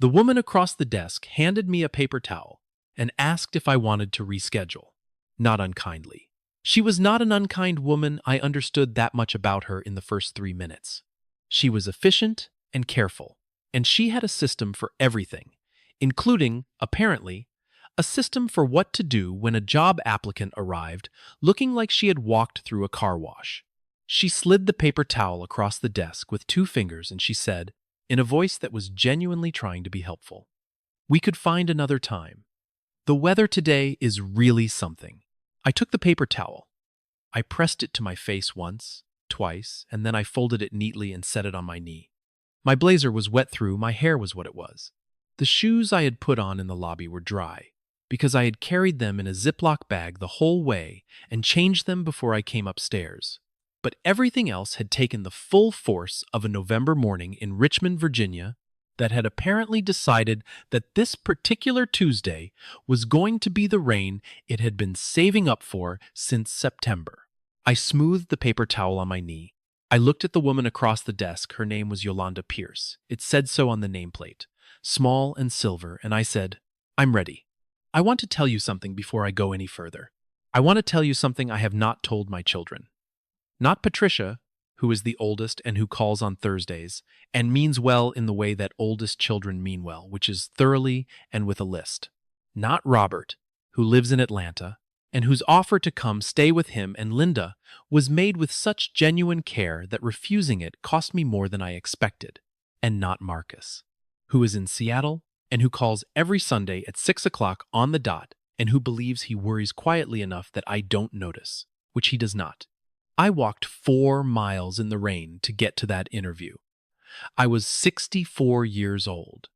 The woman across the desk handed me a paper towel and asked if I wanted to reschedule. Not unkindly. She was not an unkind woman. I understood that much about her in the first 3 minutes. She was efficient and careful, and she had a system for everything, including, apparently, a system for what to do when a job applicant arrived looking like she had walked through a car wash. She slid the paper towel across the desk with 2 fingers and she said, in a voice that was genuinely trying to be helpful, "We could find another time. The weather today is really something." I took the paper towel. I pressed it to my face once, twice, and then I folded it neatly and set it on my knee. My blazer was wet through, my hair was what it was. The shoes I had put on in the lobby were dry, because I had carried them in a Ziploc bag the whole way and changed them before I came upstairs. But everything else had taken the full force of a November morning in Richmond, Virginia, that had apparently decided that this particular Tuesday was going to be the rain it had been saving up for since September. I smoothed the paper towel on my knee. I looked at the woman across the desk. Her name was Yolanda Pierce. It said so on the nameplate, small and silver, and I said, "I'm ready. I want to tell you something before I go any further. I want to tell you something I have not told my children. Not Patricia, who is the oldest and who calls on Thursdays, and means well in the way that oldest children mean well, which is thoroughly and with a list. Not Robert, who lives in Atlanta, and whose offer to come stay with him and Linda was made with such genuine care that refusing it cost me more than I expected. And not Marcus, who is in Seattle and who calls every Sunday at 6 o'clock on the dot and who believes he worries quietly enough that I don't notice, which he does not. I walked 4 miles in the rain to get to that interview. I was 64 years old.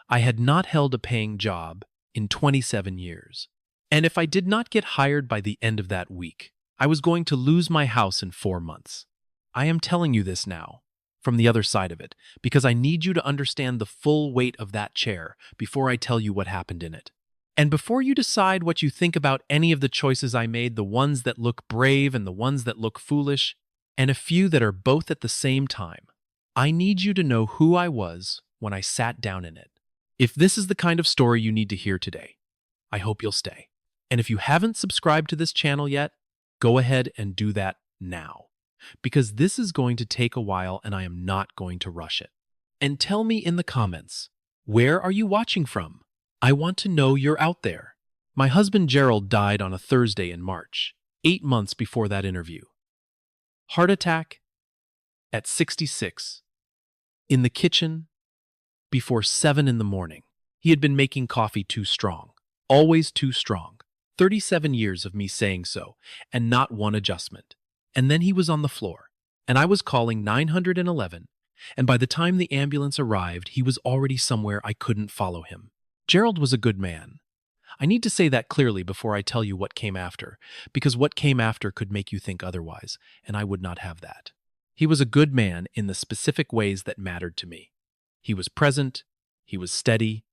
I had not held a paying job in 27 years. And if I did not get hired by the end of that week, I was going to lose my house in 4 months. I am telling you this now, from the other side of it, because I need you to understand the full weight of that chair before I tell you what happened in it. And before you decide what you think about any of the choices I made, the ones that look brave and the ones that look foolish, and a few that are both at the same time, I need you to know who I was when I sat down in it. If this is the kind of story you need to hear today, I hope you'll stay. And if you haven't subscribed to this channel yet, go ahead and do that now, because this is going to take a while and I am not going to rush it. And tell me in the comments, where are you watching from? I want to know you're out there. My husband Gerald died on a Thursday in March, 8 months before that interview. Heart attack at 66. In the kitchen before 7 in the morning. He had been making coffee too strong, always too strong. 37 years of me saying so, and not one adjustment. And then he was on the floor, and I was calling 911, and by the time the ambulance arrived, he was already somewhere I couldn't follow him. Gerald was a good man. I need to say that clearly before I tell you what came after, because what came after could make you think otherwise, and I would not have that. He was a good man in the specific ways that mattered to me. He was present, he was steady,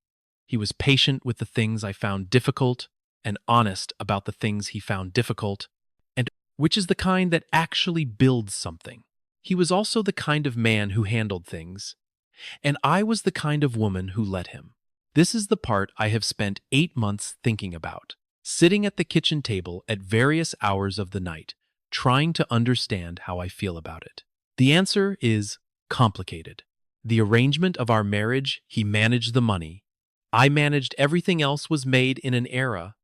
he was patient with the things I found difficult, and honest about the things he found difficult, and which is the kind that actually builds something. He was also the kind of man who handled things, and I was the kind of woman who let him. This is the part I have spent 8 months thinking about, sitting at the kitchen table at various hours of the night, trying to understand how I feel about it. The answer is complicated. The arrangement of our marriage, he managed the money. I managed everything else, was made in an era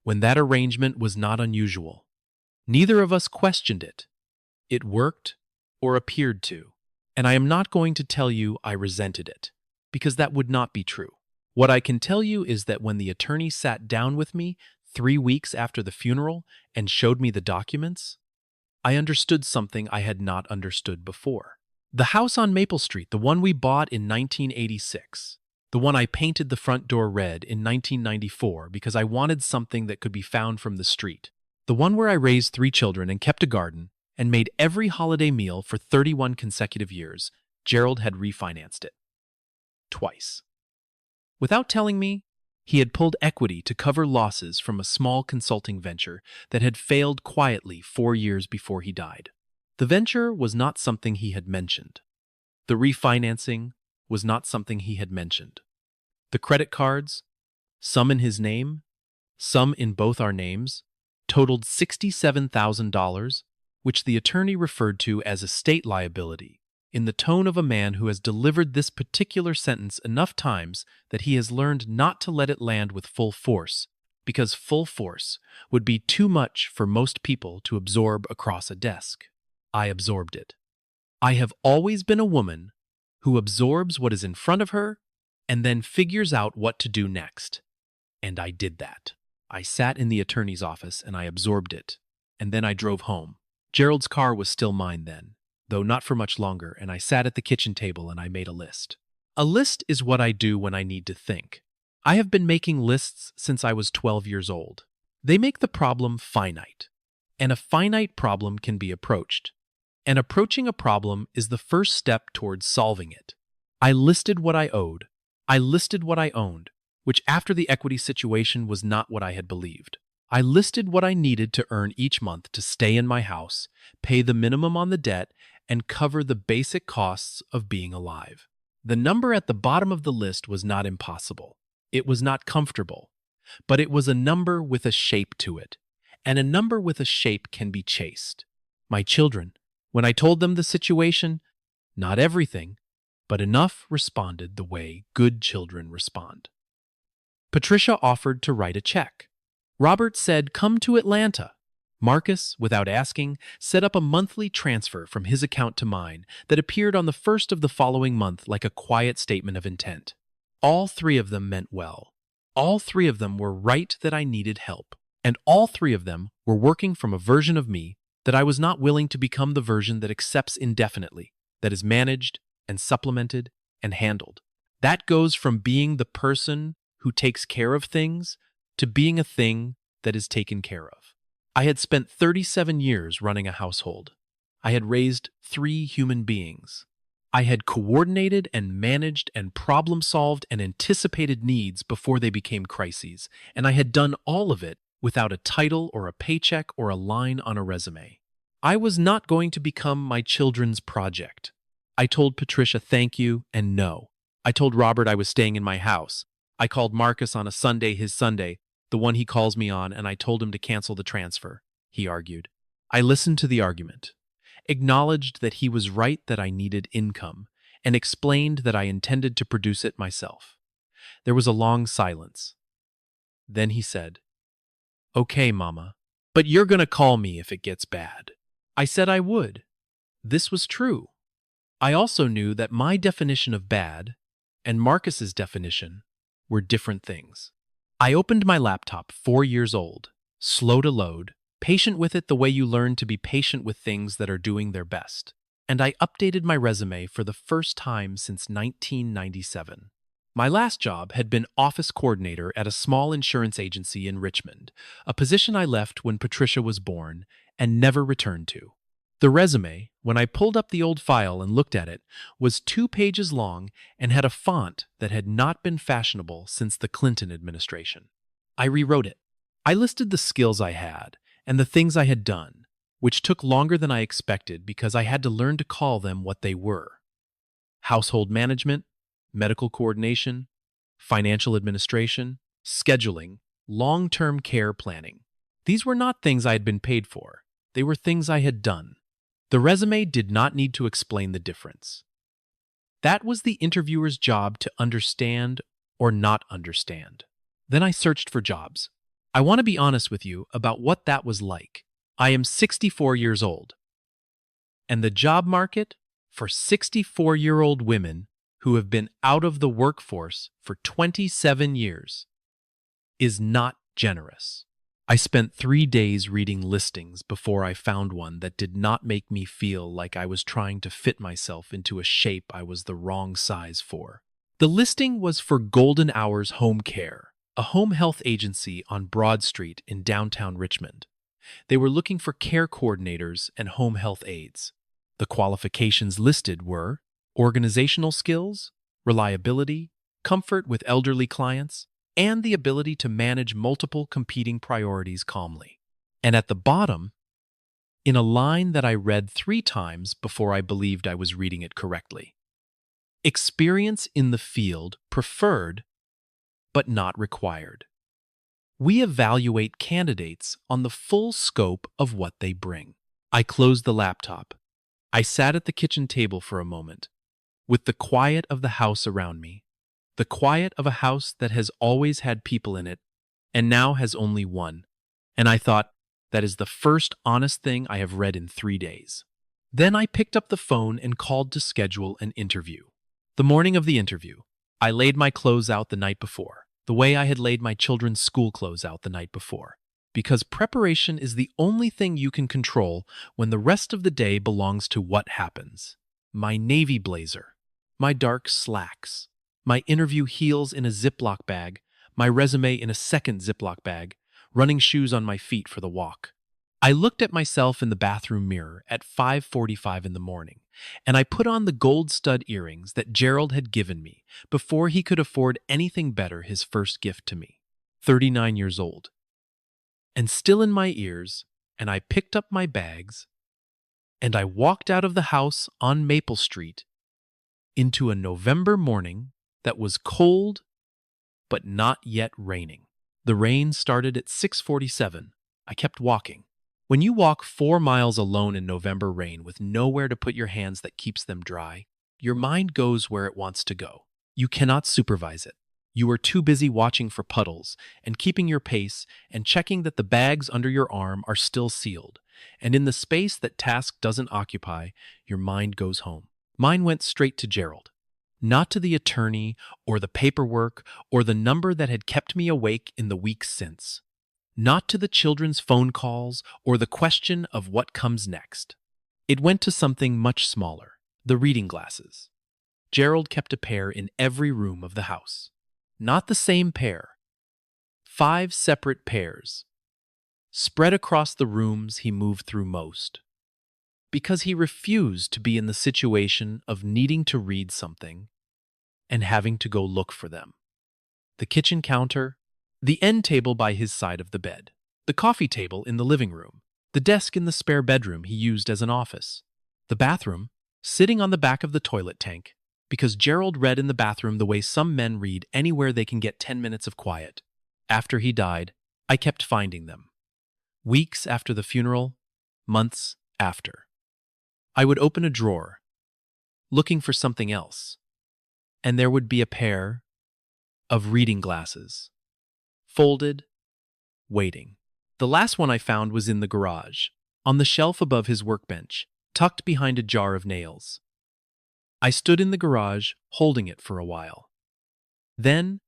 when that arrangement was not unusual. Neither of us questioned it. It worked, or appeared to. And I am not going to tell you I resented it, because that would not be true. What I can tell you is that when the attorney sat down with me 3 weeks after the funeral and showed me the documents, I understood something I had not understood before. The house on Maple Street, the one we bought in 1986, the one I painted the front door red in 1994 because I wanted something that could be found from the street, the one where I raised 3 children and kept a garden and made every holiday meal for 31 consecutive years, Gerald had refinanced it. Twice. Without telling me, he had pulled equity to cover losses from a small consulting venture that had failed quietly 4 years before he died. The venture was not something he had mentioned. The refinancing was not something he had mentioned. The credit cards, some in his name, some in both our names, totaled $67,000, which the attorney referred to as estate liability, in the tone of a man who has delivered this particular sentence enough times that he has learned not to let it land with full force, because full force would be too much for most people to absorb across a desk. I absorbed it. I have always been a woman who absorbs what is in front of her and then figures out what to do next. And I did that. I sat in the attorney's office and I absorbed it. And then I drove home. Gerald's car was still mine then, though not for much longer, and I sat at the kitchen table and I made a list. A list is what I do when I need to think. I have been making lists since I was 12 years old. They make the problem finite, and a finite problem can be approached. And approaching a problem is the first step towards solving it. I listed what I owed. I listed what I owned, which after the equity situation was not what I had believed. I listed what I needed to earn each month to stay in my house, pay the minimum on the debt, and cover the basic costs of being alive. The number at the bottom of the list was not impossible. It was not comfortable, but it was a number with a shape to it, and a number with a shape can be chased. My children, when I told them the situation, not everything, but enough responded the way good children respond. Patricia offered to write a check. Robert said, "Come to Atlanta." Marcus, without asking, set up a monthly transfer from his account to mine that appeared on the first of the following month like a quiet statement of intent. All three of them meant well. All three of them were right that I needed help, and all three of them were working from a version of me that I was not willing to become the version that accepts indefinitely, that is managed and supplemented and handled. That goes from being the person who takes care of things to being a thing that is taken care of. I had spent 37 years running a household. I had raised 3 human beings. I had coordinated and managed and problem-solved and anticipated needs before they became crises, and I had done all of it without a title or a paycheck or a line on a resume. I was not going to become my children's project. I told Patricia thank you and no. I told Robert I was staying in my house. I called Marcus on a Sunday, his Sunday, the one he calls me on, and I told him to cancel the transfer, he argued. I listened to the argument, acknowledged that he was right that I needed income, and explained that I intended to produce it myself. There was a long silence. Then he said, "Okay, Mama, but you're going to call me if it gets bad." I said I would. This was true. I also knew that my definition of bad and Marcus's definition were different things. I opened my laptop, 4 years old, slow to load, patient with it the way you learn to be patient with things that are doing their best. And I updated my resume for the first time since 1997. My last job had been office coordinator at a small insurance agency in Richmond, a position I left when Patricia was born and never returned to. The resume, when I pulled up the old file and looked at it, was 2 pages long and had a font that had not been fashionable since the Clinton administration. I rewrote it. I listed the skills I had and the things I had done, which took longer than I expected because I had to learn to call them what they were. Household management, medical coordination, financial administration, scheduling, long-term care planning. These were not things I had been paid for. They were things I had done. The resume did not need to explain the difference. That was the interviewer's job to understand or not understand. Then I searched for jobs. I want to be honest with you about what that was like. I am 64 years old. And the job market for 64-year-old women who have been out of the workforce for 27 years is not generous. I spent 3 days reading listings before I found one that did not make me feel like I was trying to fit myself into a shape I was the wrong size for. The listing was for Golden Hours Home Care, a home health agency on Broad Street in downtown Richmond. They were looking for care coordinators and home health aides. The qualifications listed were organizational skills, reliability, comfort with elderly clients, and the ability to manage multiple competing priorities calmly. And at the bottom, in a line that I read 3 times before I believed I was reading it correctly, experience in the field preferred but not required. We evaluate candidates on the full scope of what they bring. I closed the laptop. I sat at the kitchen table for a moment, with the quiet of the house around me, the quiet of a house that has always had people in it and now has only one. And I thought, that is the first honest thing I have read in 3 days. Then I picked up the phone and called to schedule an interview. The morning of the interview, I laid my clothes out the night before, the way I had laid my children's school clothes out the night before, because preparation is the only thing you can control when the rest of the day belongs to what happens. My navy blazer, my dark slacks, my interview heels in a Ziploc bag, my resume in a second Ziploc bag, running shoes on my feet for the walk. I looked at myself in the bathroom mirror at 5:45 in the morning, and I put on the gold stud earrings that Gerald had given me before he could afford anything better, his first gift to me. 39 years old. And still in my ears, and I picked up my bags, and I walked out of the house on Maple Street into a November morning that was cold but not yet raining. The rain started at 6:47. I kept walking. When you walk 4 miles alone in November rain with nowhere to put your hands that keeps them dry, your mind goes where it wants to go. You cannot supervise it. You are too busy watching for puddles and keeping your pace and checking that the bags under your arm are still sealed. And in the space that task doesn't occupy, your mind goes home. Mine went straight to Gerald. Not to the attorney or the paperwork or the number that had kept me awake in the weeks since. Not to the children's phone calls or the question of what comes next. It went to something much smaller, the reading glasses. Gerald kept a pair in every room of the house. Not the same pair. 5 separate pairs, spread across the rooms he moved through most. Because he refused to be in the situation of needing to read something and having to go look for them. The kitchen counter, the end table by his side of the bed, the coffee table in the living room, the desk in the spare bedroom he used as an office, the bathroom, sitting on the back of the toilet tank, because Gerald read in the bathroom the way some men read anywhere they can get 10 minutes of quiet. After he died, I kept finding them. Weeks after the funeral, months after. I would open a drawer, looking for something else, and there would be a pair of reading glasses, folded, waiting. The last one I found was in the garage, on the shelf above his workbench, tucked behind a jar of nails. I stood in the garage, holding it for a while. Then,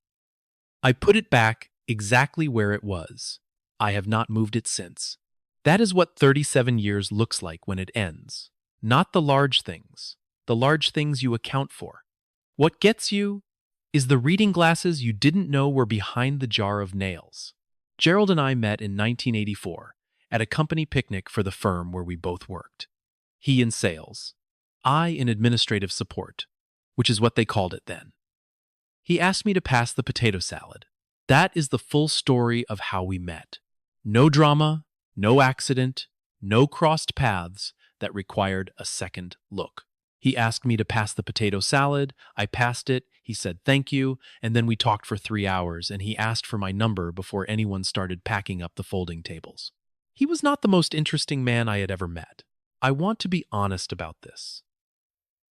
I put it back exactly where it was. I have not moved it since. That is what 37 years looks like when it ends. Not the large things you account for. What gets you is the reading glasses you didn't know were behind the jar of nails. Gerald and I met in 1984 at a company picnic for the firm where we both worked. He in sales, I in administrative support, which is what they called it then. He asked me to pass the potato salad. That is the full story of how we met. No drama, no accident, no crossed paths that required a second look. He asked me to pass the potato salad. I passed it. He said thank you, and then we talked for 3 hours, and he asked for my number before anyone started packing up the folding tables. He was not the most interesting man I had ever met. I want to be honest about this,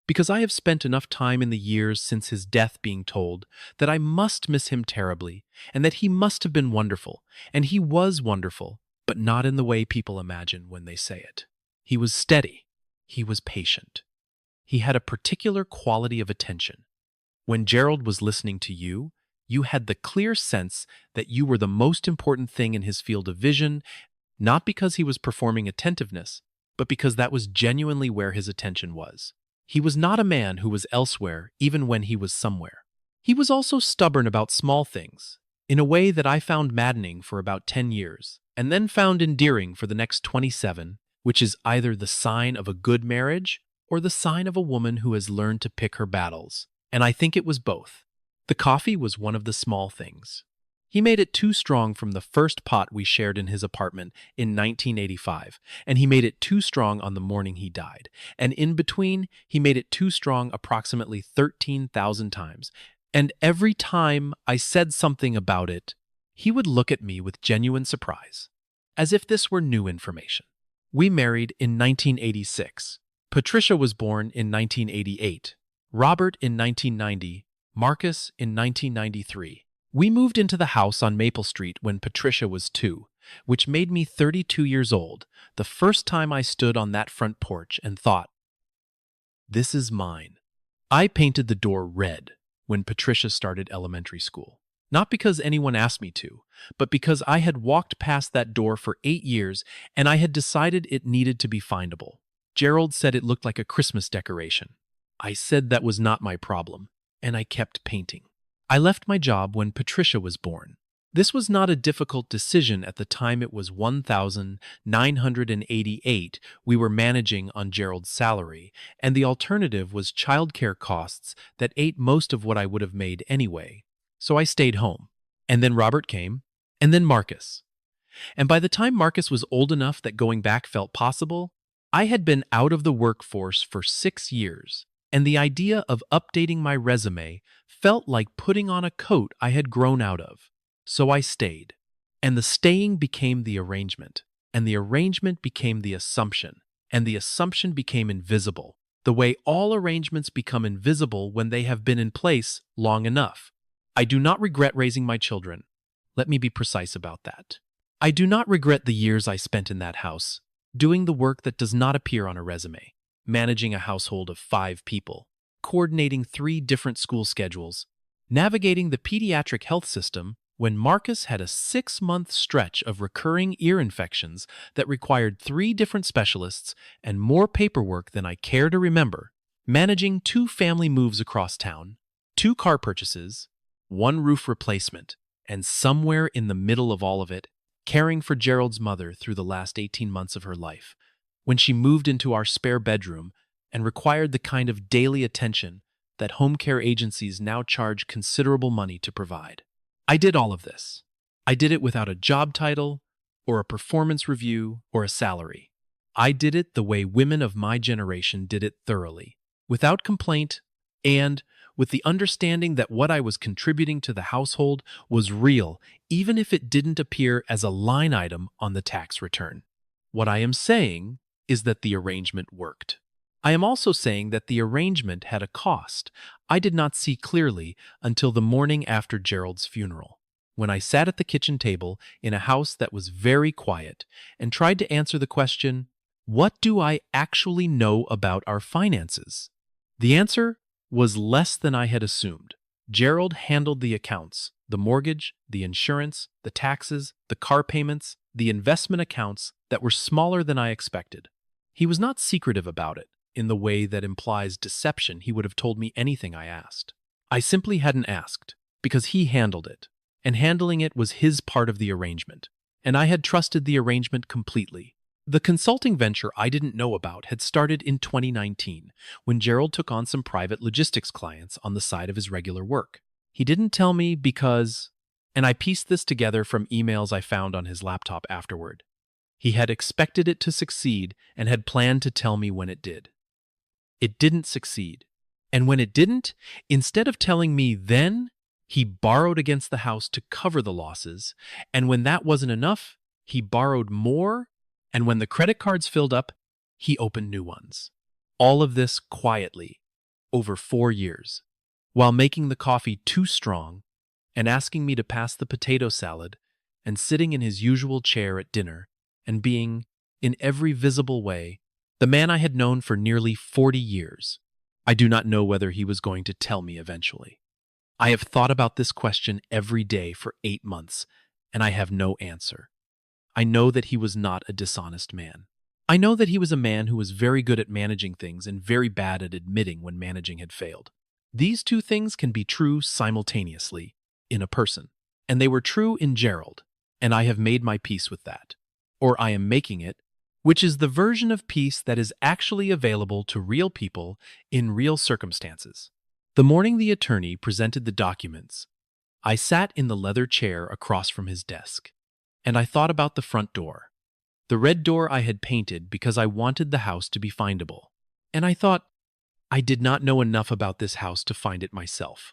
because I have spent enough time in the years since his death being told that I must miss him terribly, and that he must have been wonderful, and he was wonderful, but not in the way people imagine when they say it. He was steady. He was patient. He had a particular quality of attention. When Gerald was listening to you, you had the clear sense that you were the most important thing in his field of vision, not because he was performing attentiveness, but because that was genuinely where his attention was. He was not a man who was elsewhere even when he was somewhere. He was also stubborn about small things, in a way that I found maddening for about 10 years, and then found endearing for the next 27, which is either the sign of a good marriage or the sign of a woman who has learned to pick her battles. And I think it was both. The coffee was one of the small things. He made it too strong from the first pot we shared in his apartment in 1985, and he made it too strong on the morning he died. And in between, he made it too strong approximately 13,000 times. And every time I said something about it, he would look at me with genuine surprise, as if this were new information. We married in 1986. Patricia was born in 1988, Robert in 1990, Marcus in 1993. We moved into the house on Maple Street when Patricia was 2, which made me 32 years old, the first time I stood on that front porch and thought, this is mine. I painted the door red when Patricia started elementary school. Not because anyone asked me to, but because I had walked past that door for 8 years and I had decided it needed to be findable. Gerald said it looked like a Christmas decoration. I said that was not my problem, and I kept painting. I left my job when Patricia was born. This was not a difficult decision at the time. It was $1,988 we were managing on Gerald's salary, and the alternative was childcare costs that ate most of what I would have made anyway. So I stayed home. And then Robert came, and then Marcus. And by the time Marcus was old enough that going back felt possible, I had been out of the workforce for 6 years, and the idea of updating my resume felt like putting on a coat I had grown out of. So I stayed, and the staying became the arrangement, and the arrangement became the assumption, and the assumption became invisible, the way all arrangements become invisible when they have been in place long enough. I do not regret raising my children. Let me be precise about that. I do not regret the years I spent in that house, doing the work that does not appear on a resume, managing a household of 5 people, coordinating 3 different school schedules, navigating the pediatric health system when Marcus had a 6-month stretch of recurring ear infections that required 3 different specialists and more paperwork than I care to remember, managing 2 family moves across town, 2 car purchases, 1 roof replacement, and somewhere in the middle of all of it, caring for Gerald's mother through the last 18 months of her life, when she moved into our spare bedroom and required the kind of daily attention that home care agencies now charge considerable money to provide. I did all of this. I did it without a job title, or a performance review, or a salary. I did it the way women of my generation did it thoroughly, without complaint, and with the understanding that what I was contributing to the household was real, even if it didn't appear as a line item on the tax return. What I am saying is that the arrangement worked. I am also saying that the arrangement had a cost I did not see clearly until the morning after Gerald's funeral, when I sat at the kitchen table in a house that was very quiet and tried to answer the question, what do I actually know about our finances? The answer was less than I had assumed. Gerald handled the accounts, the mortgage, the insurance, the taxes, the car payments, the investment accounts that were smaller than I expected. He was not secretive about it. In the way that implies deception, he would have told me anything I asked. I simply hadn't asked, because he handled it, and handling it was his part of the arrangement, and I had trusted the arrangement completely. The consulting venture I didn't know about had started in 2019, when Gerald took on some private logistics clients on the side of his regular work. He didn't tell me because, and I pieced this together from emails I found on his laptop afterward. He had expected it to succeed and had planned to tell me when it did. It didn't succeed. And when it didn't, instead of telling me then, he borrowed against the house to cover the losses. And when that wasn't enough, he borrowed more. And when the credit cards filled up, he opened new ones. All of this quietly, over 4 years, while making the coffee too strong and asking me to pass the potato salad and sitting in his usual chair at dinner and being, in every visible way, the man I had known for nearly 40 years. I do not know whether he was going to tell me eventually. I have thought about this question every day for 8 months, and I have no answer. I know that he was not a dishonest man. I know that he was a man who was very good at managing things and very bad at admitting when managing had failed. These 2 things can be true simultaneously in a person, and they were true in Gerald, and I have made my peace with that. Or I am making it, which is the version of peace that is actually available to real people in real circumstances. The morning the attorney presented the documents, I sat in the leather chair across from his desk, and I thought about the front door, the red door I had painted because I wanted the house to be findable. And I thought, I did not know enough about this house to find it myself.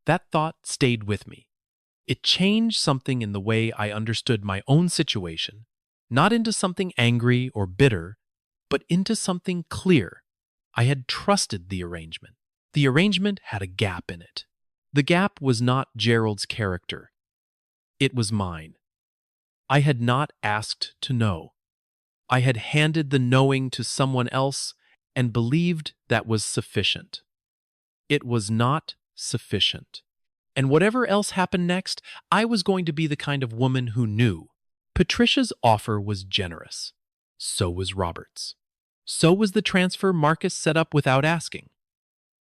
That thought stayed with me. It changed something in the way I understood my own situation, not into something angry or bitter, but into something clear. I had trusted the arrangement. The arrangement had a gap in it. The gap was not Gerald's character. It was mine. I had not asked to know. I had handed the knowing to someone else and believed that was sufficient. It was not sufficient. And whatever else happened next, I was going to be the kind of woman who knew. Patricia's offer was generous. So was Robert's. So was the transfer Marcus set up without asking,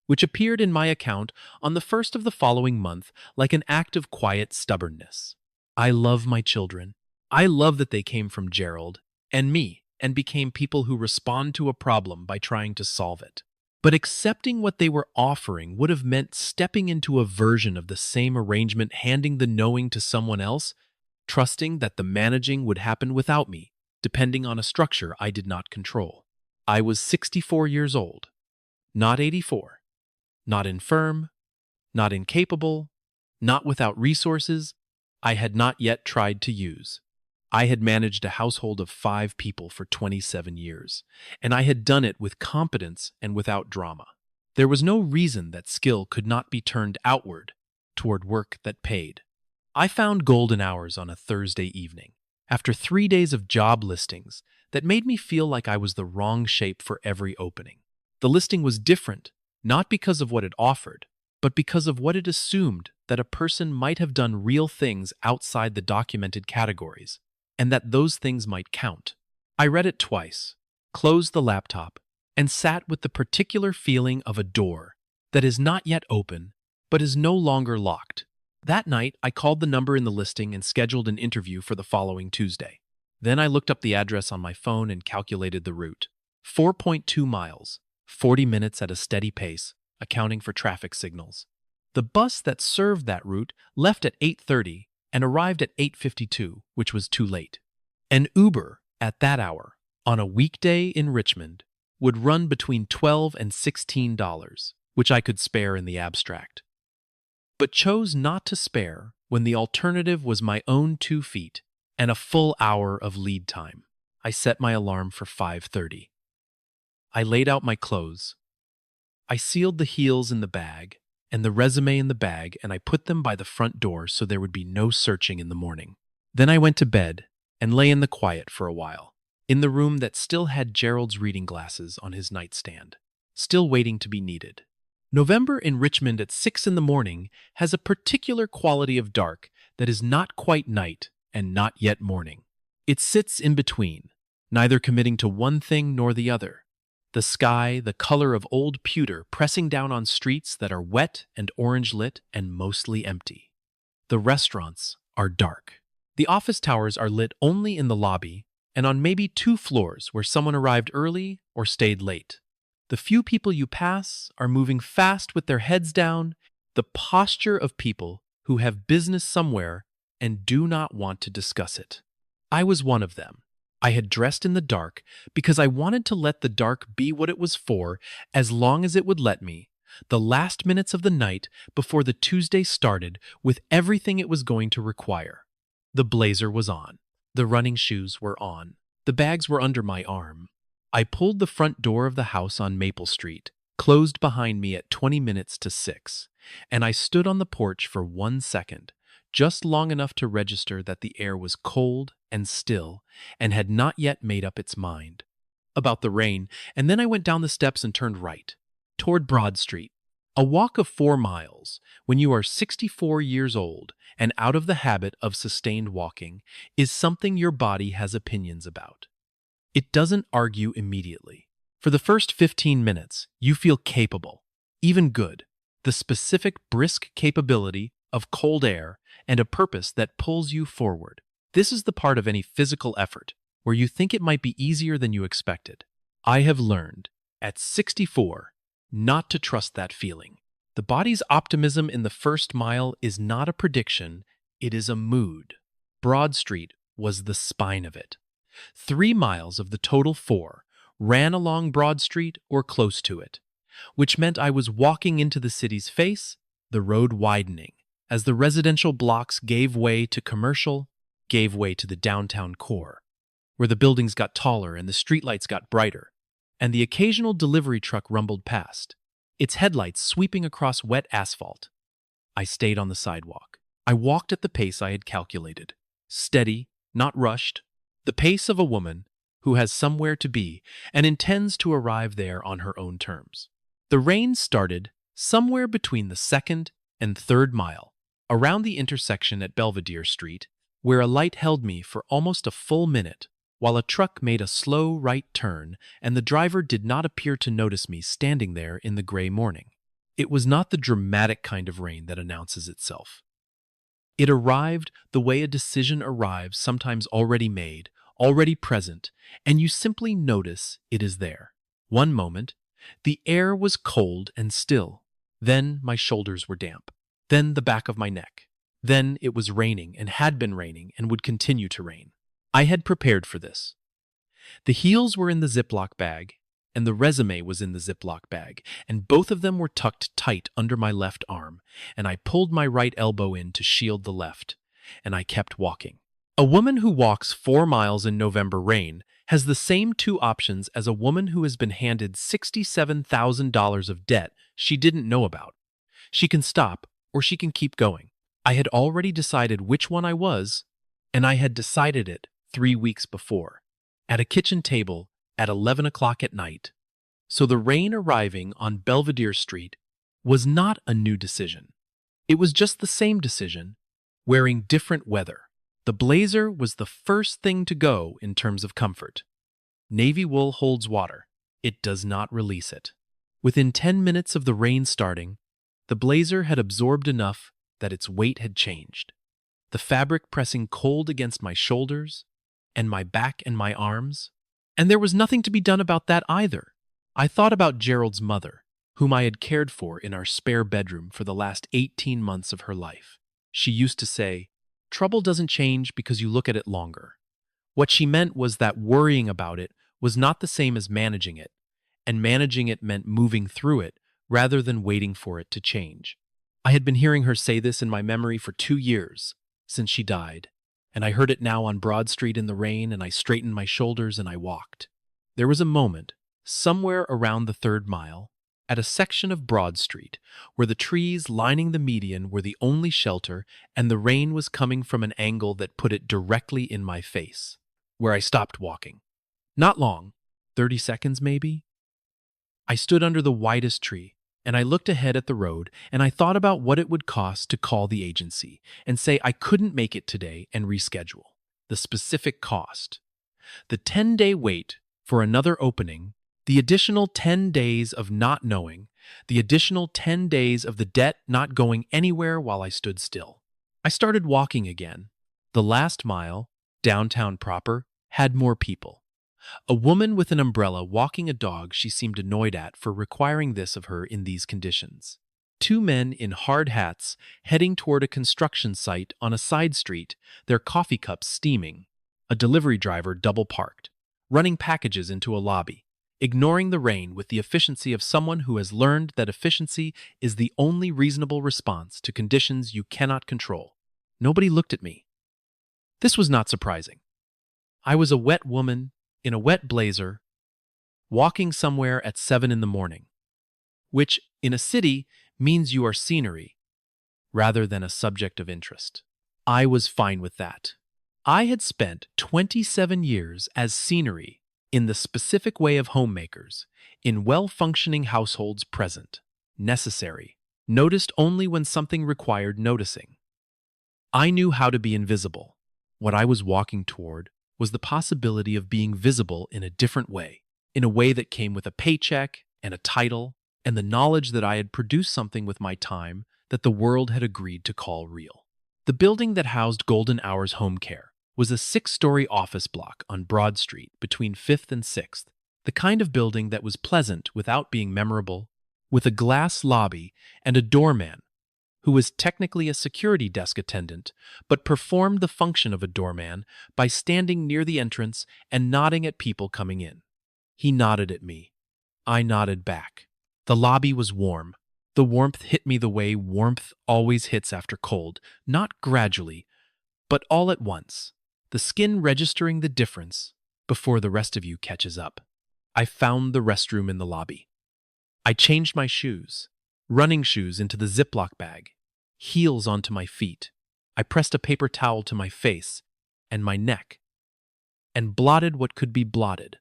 which appeared in my account on the first of the following month like an act of quiet stubbornness. I love my children. I love that they came from Gerald and me and became people who respond to a problem by trying to solve it. But accepting what they were offering would have meant stepping into a version of the same arrangement, handing the knowing to someone else, trusting that the managing would happen without me, depending on a structure I did not control. I was 64 years old, not 84, not infirm, not incapable, not without resources I had not yet tried to use. I had managed a household of 5 people for 27 years, and I had done it with competence and without drama. There was no reason that skill could not be turned outward toward work that paid. I found golden hours on a Thursday evening, after 3 days of job listings that made me feel like I was the wrong shape for every opening. The listing was different, not because of what it offered, but because of what it assumed that a person might have done real things outside the documented categories, and that those things might count. I read it twice, closed the laptop, and sat with the particular feeling of a door that is not yet open, but is no longer locked. That night, I called the number in the listing and scheduled an interview for the following Tuesday. Then I looked up the address on my phone and calculated the route. 4.2 miles, 40 minutes at a steady pace, accounting for traffic signals. The bus that served that route left at 8:30 and arrived at 8:52, which was too late. An Uber at that hour, on a weekday in Richmond, would run between $12 and $16, which I could spare in the abstract, but chose not to spare when the alternative was my own 2 feet and a full hour of lead time. I set my alarm for 5:30. I laid out my clothes. I sealed the heels in the bag and the resume in the bag, and I put them by the front door so there would be no searching in the morning. Then I went to bed and lay in the quiet for a while, in the room that still had Gerald's reading glasses on his nightstand, still waiting to be needed. November in Richmond at 6 in the morning has a particular quality of dark that is not quite night and not yet morning. It sits in between, neither committing to one thing nor the other. The sky, the color of old pewter, pressing down on streets that are wet and orange-lit and mostly empty. The restaurants are dark. The office towers are lit only in the lobby and on maybe 2 floors where someone arrived early or stayed late. The few people you pass are moving fast with their heads down, the posture of people who have business somewhere and do not want to discuss it. I was one of them. I had dressed in the dark because I wanted to let the dark be what it was for, as long as it would let me, the last minutes of the night before the Tuesday started, with everything it was going to require. The blazer was on. The running shoes were on. The bags were under my arm. I pulled the front door of the house on Maple Street, closed behind me at 20 minutes to 6, and I stood on the porch for 1 second, just long enough to register that the air was cold and still and had not yet made up its mind about the rain, and then I went down the steps and turned right, toward Broad Street. A walk of 4 miles, when you are 64 years old and out of the habit of sustained walking, is something your body has opinions about. It doesn't argue immediately. For the first 15 minutes, you feel capable, even good, the specific brisk capability of cold air and a purpose that pulls you forward. This is the part of any physical effort where you think it might be easier than you expected. I have learned, at 64, not to trust that feeling. The body's optimism in the first mile is not a prediction, it is a mood. Broad Street was the spine of it. 3 miles of the total 4 ran along Broad Street or close to it, which meant I was walking into the city's face the road widening, as the residential blocks gave way to commercial, gave way to the downtown core, where the buildings got taller and the streetlights got brighter, and the occasional delivery truck rumbled past, its headlights sweeping across wet asphalt. I stayed on the sidewalk. I walked at the pace I had calculated, steady, not rushed, the pace of a woman who has somewhere to be and intends to arrive there on her own terms. The rain started somewhere between the second and third mile, around the intersection at Belvedere Street, where a light held me for almost a full minute, while a truck made a slow right turn and the driver did not appear to notice me standing there in the gray morning. It was not the dramatic kind of rain that announces itself. It arrived the way a decision arrives, sometimes already made, already present, and you simply notice it is there. One moment, the air was cold and still. Then my shoulders were damp. Then the back of my neck. Then it was raining and had been raining and would continue to rain. I had prepared for this. The heels were in the Ziploc bag, and the resume was in the Ziploc bag, and both of them were tucked tight under my left arm, and I pulled my right elbow in to shield the left, and I kept walking. A woman who walks 4 miles in November rain has the same two options as a woman who has been handed $67,000 of debt she didn't know about. She can stop, or she can keep going. I had already decided which one I was, and I had decided it 3 weeks before, at a kitchen table at 11 o'clock at night. So the rain arriving on Belvedere Street was not a new decision. It was just the same decision, wearing different weather. The blazer was the first thing to go in terms of comfort. Navy wool holds water. It does not release it. Within 10 minutes of the rain starting, the blazer had absorbed enough that its weight had changed. The fabric pressing cold against my shoulders, and my back and my arms. And there was nothing to be done about that either. I thought about Gerald's mother, whom I had cared for in our spare bedroom for the last 18 months of her life. She used to say, "Trouble doesn't change because you look at it longer." What she meant was that worrying about it was not the same as managing it, and managing it meant moving through it rather than waiting for it to change. I had been hearing her say this in my memory for 2 years, since she died, and I heard it now on Broad Street in the rain, and I straightened my shoulders and I walked. There was a moment, somewhere around the 3rd mile, at a section of Broad Street, where the trees lining the median were the only shelter and the rain was coming from an angle that put it directly in my face, where I stopped walking. Not long, 30 seconds maybe. I stood under the widest tree, and I looked ahead at the road, and I thought about what it would cost to call the agency and say I couldn't make it today and reschedule. The specific cost. The 10-day wait for another opening, the additional 10 days of not knowing, the additional 10 days of the debt not going anywhere while I stood still. I started walking again. The last mile, downtown proper, had more people. A woman with an umbrella walking a dog she seemed annoyed at for requiring this of her in these conditions. 2 men in hard hats heading toward a construction site on a side street, their coffee cups steaming. A delivery driver double-parked, running packages into a lobby, ignoring the rain with the efficiency of someone who has learned that efficiency is the only reasonable response to conditions you cannot control. Nobody looked at me. This was not surprising. I was a wet woman in a wet blazer, walking somewhere at 7 in the morning, which, in a city, means you are scenery, rather than a subject of interest. I was fine with that. I had spent 27 years as scenery in the specific way of homemakers, in well-functioning households present, necessary, noticed only when something required noticing. I knew how to be invisible. What I was walking toward was the possibility of being visible in a different way, in a way that came with a paycheck and a title and the knowledge that I had produced something with my time that the world had agreed to call real. The building that housed Golden Hours Home Care was a 6-story office block on Broad Street between 5th and 6th, the kind of building that was pleasant without being memorable, with a glass lobby and a doorman who was technically a security desk attendant, but performed the function of a doorman by standing near the entrance and nodding at people coming in. He nodded at me. I nodded back. The lobby was warm. The warmth hit me the way warmth always hits after cold, not gradually, but all at once, the skin registering the difference before the rest of you catches up. I found the restroom in the lobby. I changed my shoes, running shoes into the Ziploc bag, heels onto my feet. I pressed a paper towel to my face and my neck and blotted what could be blotted.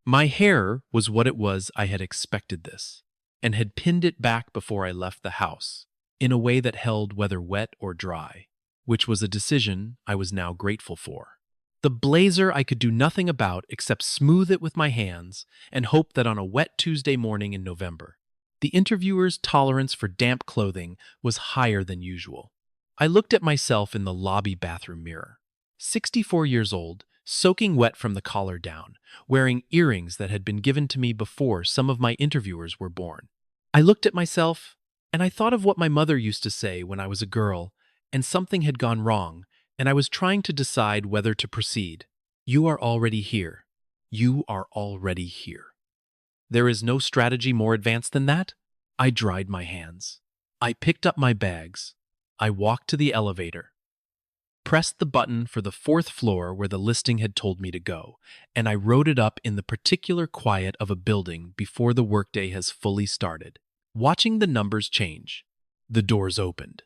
My hair was what it was. I had expected this and had pinned it back before I left the house in a way that held whether wet or dry, which was a decision I was now grateful for. The blazer I could do nothing about except smooth it with my hands and hope that on a wet Tuesday morning in November, the interviewer's tolerance for damp clothing was higher than usual. I looked at myself in the lobby bathroom mirror. 64 years old, soaking wet from the collar down, wearing earrings that had been given to me before some of my interviewers were born. I looked at myself, and I thought of what my mother used to say when I was a girl, and something had gone wrong, and I was trying to decide whether to proceed. You are already here. You are already here. There is no strategy more advanced than that. I dried my hands. I picked up my bags. I walked to the elevator, pressed the button for the 4th floor where the listing had told me to go, and I rode it up in the particular quiet of a building before the workday has fully started. Watching the numbers change, the doors opened.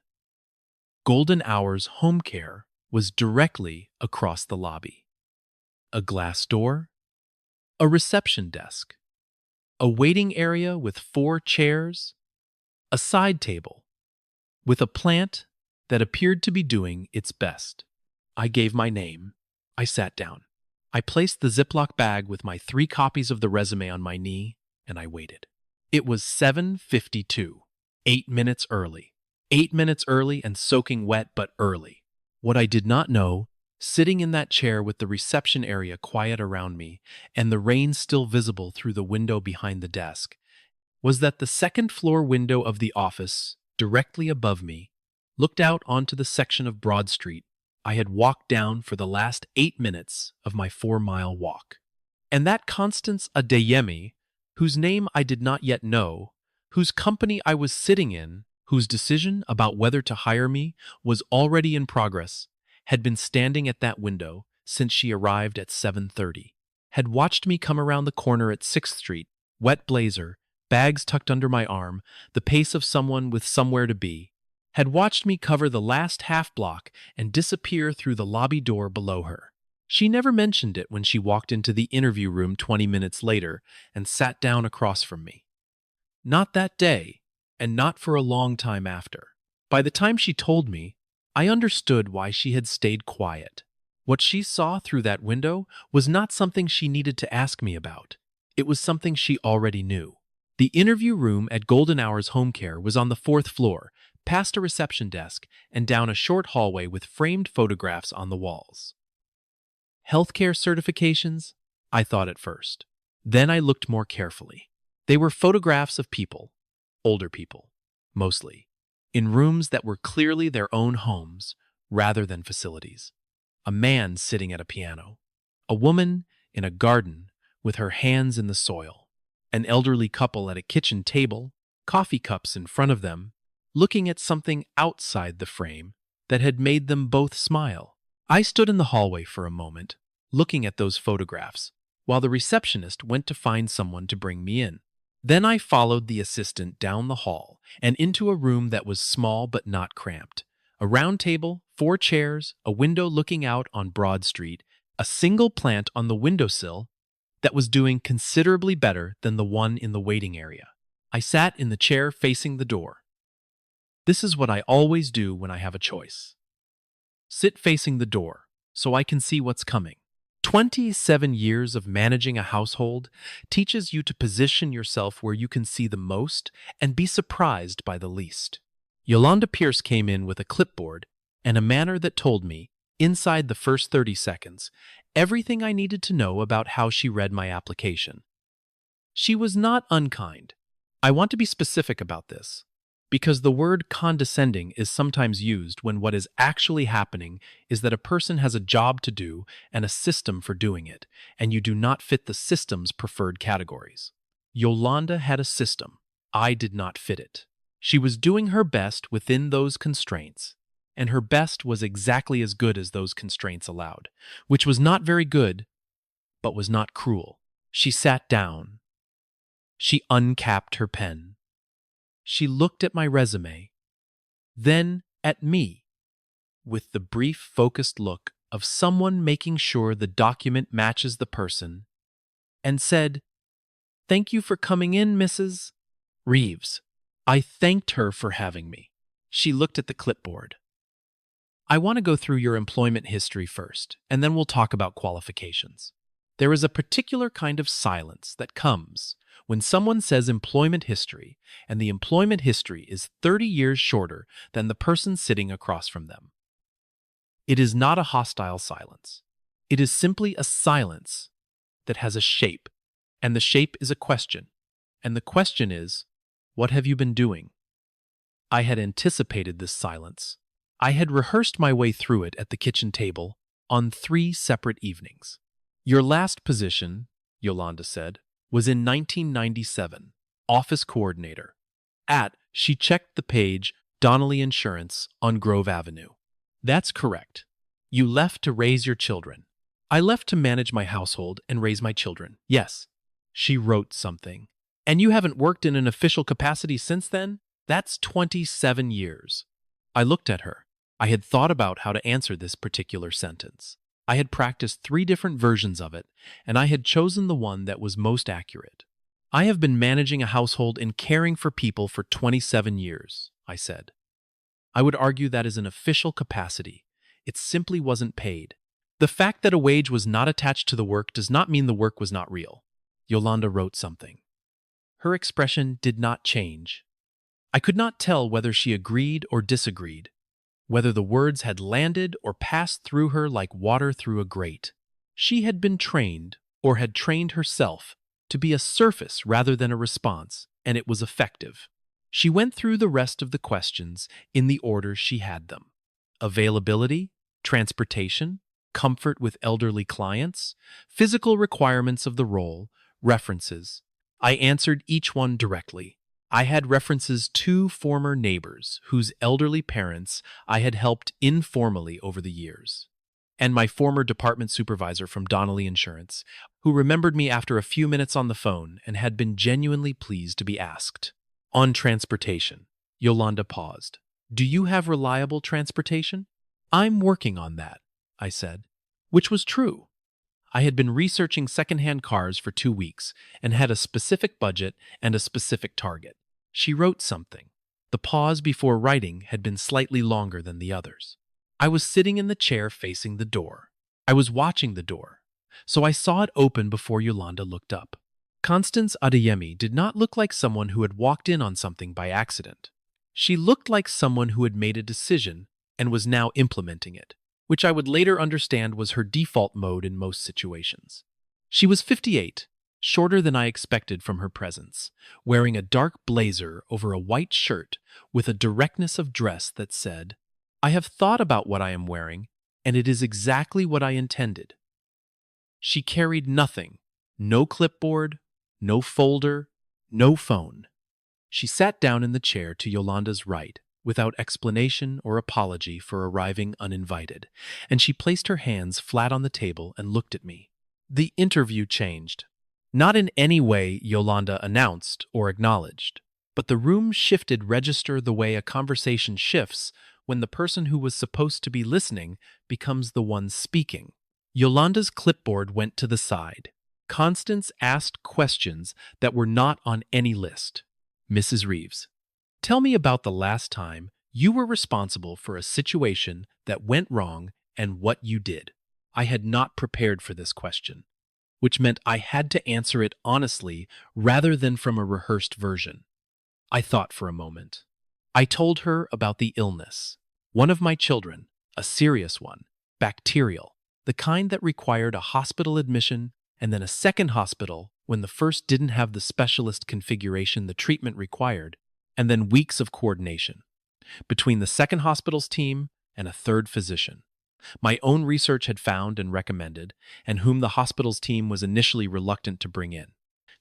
Golden Hour's home care was directly across the lobby. A glass door, a reception desk, a waiting area with 4 chairs, a side table, with a plant that appeared to be doing its best. I gave my name. I sat down. I placed the Ziploc bag with my 3 copies of the resume on my knee, and I waited. It was 7:52, 8 minutes early. 8 minutes early and soaking wet, but early. What I did not know, sitting in that chair with the reception area quiet around me and the rain still visible through the window behind the desk, was that the 2nd floor window of the office, directly above me, looked out onto the section of Broad Street I had walked down for the last 8 minutes of my 4-mile walk. And that Constance Adeyemi, whose name I did not yet know, whose company I was sitting in, whose decision about whether to hire me was already in progress, had been standing at that window since she arrived at 7:30, had watched me come around the corner at 6th Street, wet blazer, bags tucked under my arm, the pace of someone with somewhere to be, had watched me cover the last half block and disappear through the lobby door below her. She never mentioned it when she walked into the interview room 20 minutes later and sat down across from me. Not that day, and not for a long time after. By the time she told me, I understood why she had stayed quiet. What she saw through that window was not something she needed to ask me about. It was something she already knew. The interview room at Golden Hour's home care was on the 4th floor, past a reception desk, and down a short hallway with framed photographs on the walls. Healthcare certifications? I thought at first. Then I looked more carefully. They were photographs of people, older people, mostly, in rooms that were clearly their own homes rather than facilities. A man sitting at a piano, a woman in a garden with her hands in the soil, an elderly couple at a kitchen table, coffee cups in front of them, looking at something outside the frame that had made them both smile. I stood in the hallway for a moment, looking at those photographs, while the receptionist went to find someone to bring me in. Then I followed the assistant down the hall and into a room that was small but not cramped. A round table, 4 chairs, a window looking out on Broad Street, a single plant on the windowsill that was doing considerably better than the one in the waiting area. I sat in the chair facing the door. This is what I always do when I have a choice. Sit facing the door so I can see what's coming. 27 years of managing a household teaches you to position yourself where you can see the most and be surprised by the least. Yolanda Pierce came in with a clipboard and a manner that told me, inside the first 30 seconds, everything I needed to know about how she read my application. She was not unkind. I want to be specific about this, because the word condescending is sometimes used when what is actually happening is that a person has a job to do and a system for doing it, and you do not fit the system's preferred categories. Yolanda had a system. I did not fit it. She was doing her best within those constraints, and her best was exactly as good as those constraints allowed, which was not very good, but was not cruel. She sat down. She uncapped her pen. She looked at my resume, then at me, with the brief, focused look of someone making sure the document matches the person, and said, "Thank you for coming in, Mrs. Reeves." I thanked her for having me. She looked at the clipboard. "I want to go through your employment history first, and then we'll talk about qualifications. There is a particular kind of silence that comes when someone says employment history, and the employment history is 30 years shorter than the person sitting across from them. It is not a hostile silence. It is simply a silence that has a shape, and the shape is a question. And the question is, what have you been doing? I had anticipated this silence. I had rehearsed my way through it at the kitchen table on 3 separate evenings. Your last position, Yolanda said, was in 1997, office coordinator. She checked the page, Donnelly Insurance on Grove Avenue. That's correct. You left to raise your children. I left to manage my household and raise my children. Yes. She wrote something. And you haven't worked in an official capacity since then? That's 27 years. I looked at her. I had thought about how to answer this particular sentence. I had practiced 3 different versions of it, and I had chosen the one that was most accurate. I have been managing a household and caring for people for 27 years, I said. I would argue that is an official capacity. It simply wasn't paid. The fact that a wage was not attached to the work does not mean the work was not real. Yolanda wrote something. Her expression did not change. I could not tell whether she agreed or disagreed, whether the words had landed or passed through her like water through a grate. She had been trained, or had trained herself, to be a surface rather than a response, and it was effective. She went through the rest of the questions in the order she had them. Availability, transportation, comfort with elderly clients, physical requirements of the role, references. I answered each one directly. I had references to former neighbors whose elderly parents I had helped informally over the years, and my former department supervisor from Donnelly Insurance, who remembered me after a few minutes on the phone and had been genuinely pleased to be asked. On transportation, Yolanda paused. Do you have reliable transportation? I'm working on that, I said, which was true. I had been researching secondhand cars for 2 weeks and had a specific budget and a specific target. She wrote something. The pause before writing had been slightly longer than the others. I was sitting in the chair facing the door. I was watching the door, so I saw it open before Yolanda looked up. Constance Adeyemi did not look like someone who had walked in on something by accident. She looked like someone who had made a decision and was now implementing it, which I would later understand was her default mode in most situations. She was 58, shorter than I expected from her presence, wearing a dark blazer over a white shirt with a directness of dress that said, I have thought about what I am wearing, and it is exactly what I intended. She carried nothing, no clipboard, no folder, no phone. She sat down in the chair to Yolanda's right, without explanation or apology for arriving uninvited, and she placed her hands flat on the table and looked at me. The interview changed. Not in any way Yolanda announced or acknowledged, but the room shifted register the way a conversation shifts when the person who was supposed to be listening becomes the one speaking. Yolanda's clipboard went to the side. Constance asked questions that were not on any list. Mrs. Reeves, tell me about the last time you were responsible for a situation that went wrong and what you did. I had not prepared for this question, which meant I had to answer it honestly rather than from a rehearsed version. I thought for a moment. I told her about the illness. One of my children, a serious one, bacterial, the kind that required a hospital admission and then a second hospital when the first didn't have the specialist configuration the treatment required, and then weeks of coordination between the second hospital's team and a third physician. My own research had found and recommended, and whom the hospital's team was initially reluctant to bring in.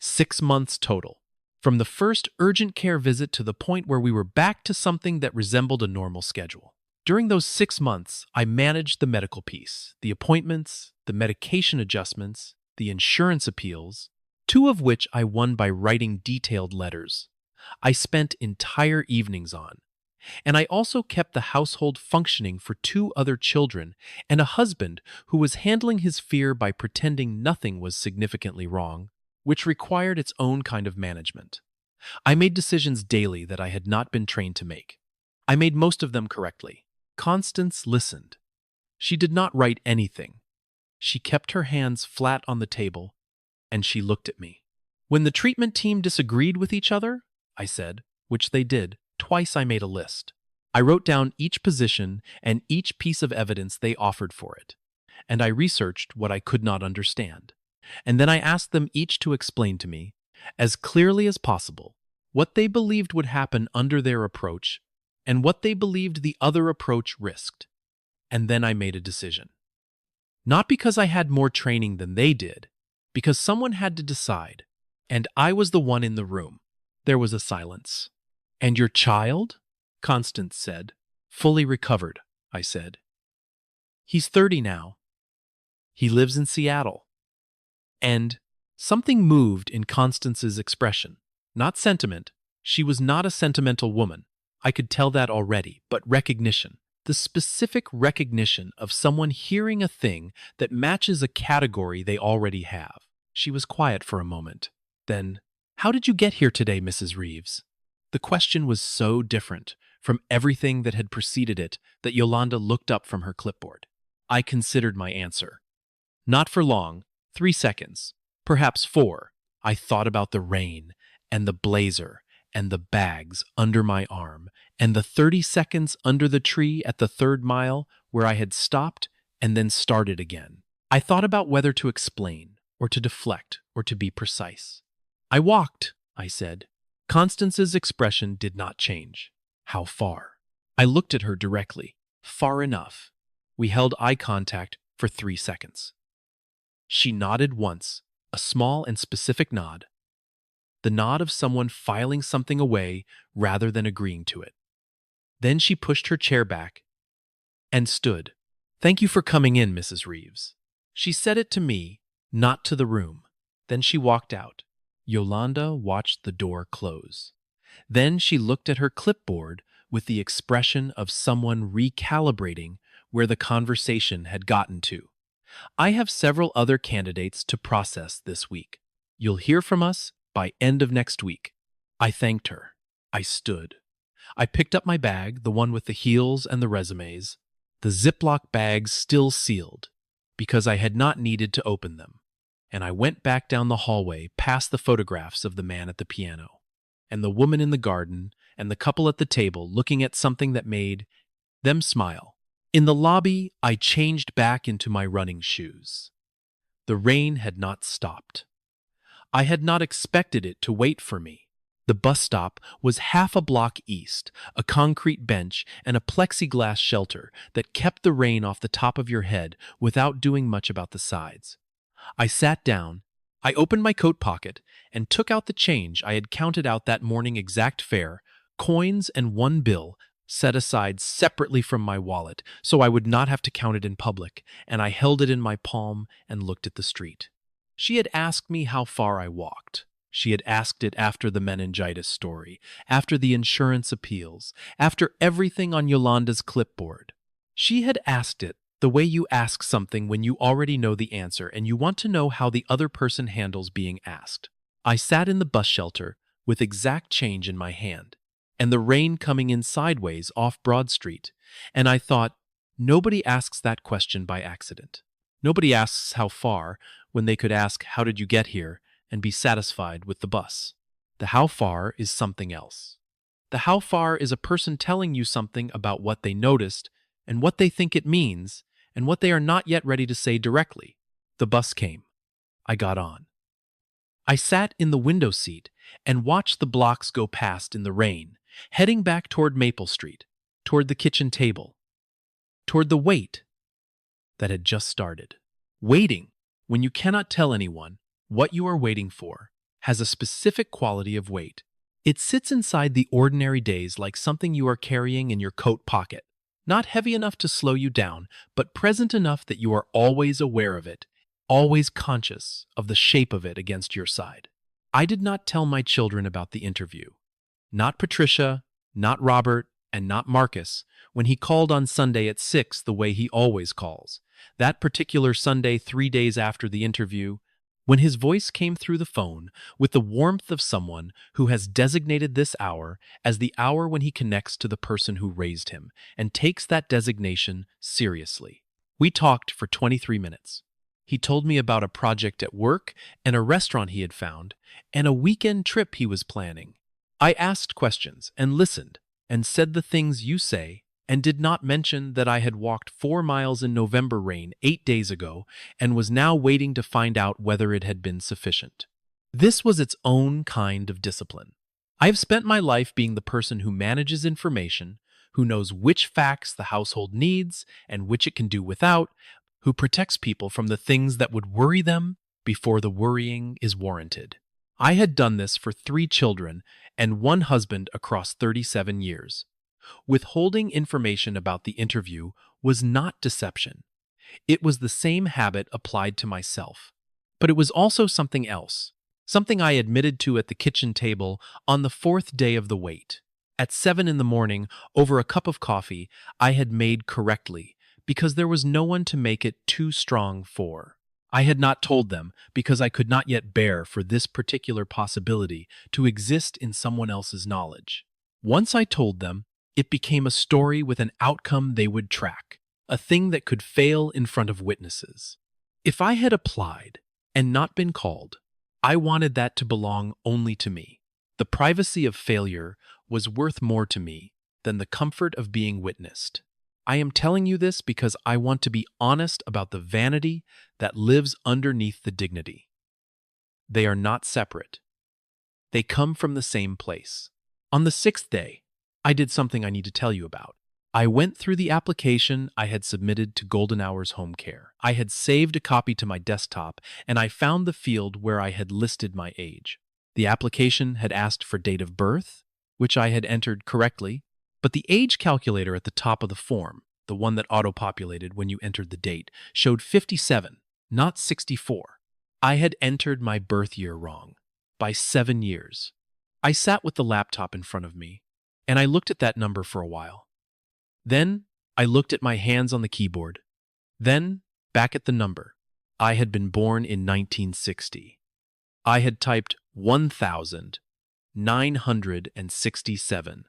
6 months total. from the first urgent care visit to the point where we were back to something that resembled a normal schedule. During those 6 months, I managed the medical piece, the appointments, the medication adjustments, the insurance appeals, 2 of which I won by writing detailed letters. I spent entire evenings on. And I also kept the household functioning for 2 other children and a husband who was handling his fear by pretending nothing was significantly wrong, which required its own kind of management. I made decisions daily that I had not been trained to make. I made most of them correctly. Constance listened. She did not write anything. She kept her hands flat on the table, and she looked at me. When the treatment team disagreed with each other, I said, which they did, twice I made a list. I wrote down each position and each piece of evidence they offered for it, and I researched what I could not understand. And then I asked them each to explain to me, as clearly as possible, what they believed would happen under their approach and what they believed the other approach risked. And then I made a decision. Not because I had more training than they did, because someone had to decide, and I was the one in the room. There was a silence. "And your child?" Constance said. "Fully recovered," I said. "He's 30 now. He lives in Seattle." And something moved in Constance's expression. Not sentiment. She was not a sentimental woman. I could tell that already, but recognition. The specific recognition of someone hearing a thing that matches a category they already have. She was quiet for a moment. Then, "How did you get here today, Mrs. Reeves?" The question was so different from everything that had preceded it that Yolanda looked up from her clipboard. I considered my answer. Not for long, 3 seconds, perhaps 4. I thought about the rain and the blazer and the bags under my arm and the 30 seconds under the tree at the 3rd mile where I had stopped and then started again. I thought about whether to explain or to deflect or to be precise. "I walked," I said. Constance's expression did not change. "How far?" I looked at her directly. "Far enough." We held eye contact for 3 seconds. She nodded once, a small and specific nod. The nod of someone filing something away rather than agreeing to it. Then she pushed her chair back and stood. "Thank you for coming in, Mrs. Reeves." She said it to me, not to the room. Then she walked out. Yolanda watched the door close. Then she looked at her clipboard with the expression of someone recalibrating where the conversation had gotten to. "I have several other candidates to process this week. You'll hear from us by end of next week." I thanked her. I stood. I picked up my bag, the one with the heels and the resumes, the Ziploc bags still sealed, because I had not needed to open them, and I went back down the hallway past the photographs of the man at the piano, and the woman in the garden, and the couple at the table looking at something that made them smile. In the lobby, I changed back into my running shoes. The rain had not stopped. I had not expected it to wait for me. The bus stop was half a block east, a concrete bench and a plexiglass shelter that kept the rain off the top of your head without doing much about the sides. I sat down, I opened my coat pocket, and took out the change I had counted out that morning, exact fare, coins and 1 bill, set aside separately from my wallet so I would not have to count it in public, and I held it in my palm and looked at the street. She had asked me how far I walked. She had asked it after the meningitis story, after the insurance appeals, after everything on Yolanda's clipboard. She had asked it the way you ask something when you already know the answer and you want to know how the other person handles being asked. I sat in the bus shelter with exact change in my hand, and the rain coming in sideways off Broad Street, and I thought, nobody asks that question by accident. Nobody asks how far when they could ask, "How did you get here?" and be satisfied with the bus. The how far is something else. The how far is a person telling you something about what they noticed and what they think it means and what they are not yet ready to say directly. The bus came. I got on. I sat in the window seat and watched the blocks go past in the rain, heading back toward Maple Street, toward the kitchen table, toward the wait that had just started. Waiting when you cannot tell anyone what you are waiting for has a specific quality of weight. It sits inside the ordinary days like something you are carrying in your coat pocket, not heavy enough to slow you down, but present enough that you are always aware of it, always conscious of the shape of it against your side. I did not tell my children about the interview. Not Patricia, not Robert, and not Marcus, when he called on Sunday at 6 the way he always calls. That particular Sunday, 3 days after the interview, when his voice came through the phone with the warmth of someone who has designated this hour as the hour when he connects to the person who raised him and takes that designation seriously. We talked for 23 minutes. He told me about a project at work and a restaurant he had found and a weekend trip he was planning. I asked questions and listened and said the things you say and did not mention that I had walked 4 miles in November rain 8 days ago and was now waiting to find out whether it had been sufficient. This was its own kind of discipline. I have spent my life being the person who manages information, who knows which facts the household needs and which it can do without, who protects people from the things that would worry them before the worrying is warranted. I had done this for 3 children and 1 husband across 37 years. Withholding information about the interview was not deception. It was the same habit applied to myself. But it was also something else, something I admitted to at the kitchen table on the 4th day of the wait. At 7 in the morning, over a cup of coffee, I had made correctly, because there was no one to make it too strong for. I had not told them because I could not yet bear for this particular possibility to exist in someone else's knowledge. Once I told them, it became a story with an outcome they would track, a thing that could fail in front of witnesses. If I had applied and not been called, I wanted that to belong only to me. The privacy of failure was worth more to me than the comfort of being witnessed. I am telling you this because I want to be honest about the vanity that lives underneath the dignity. They are not separate. They come from the same place. On the 6th day, I did something I need to tell you about. I went through the application I had submitted to Golden Hours Home Care. I had saved a copy to my desktop, and I found the field where I had listed my age. The application had asked for date of birth, which I had entered correctly, but the age calculator at the top of the form, the one that auto-populated when you entered the date, showed 57, not 64. I had entered my birth year wrong, by 7 years. I sat with the laptop in front of me, and I looked at that number for a while. Then I looked at my hands on the keyboard. Then back at the number. I had been born in 1960. I had typed 1,967,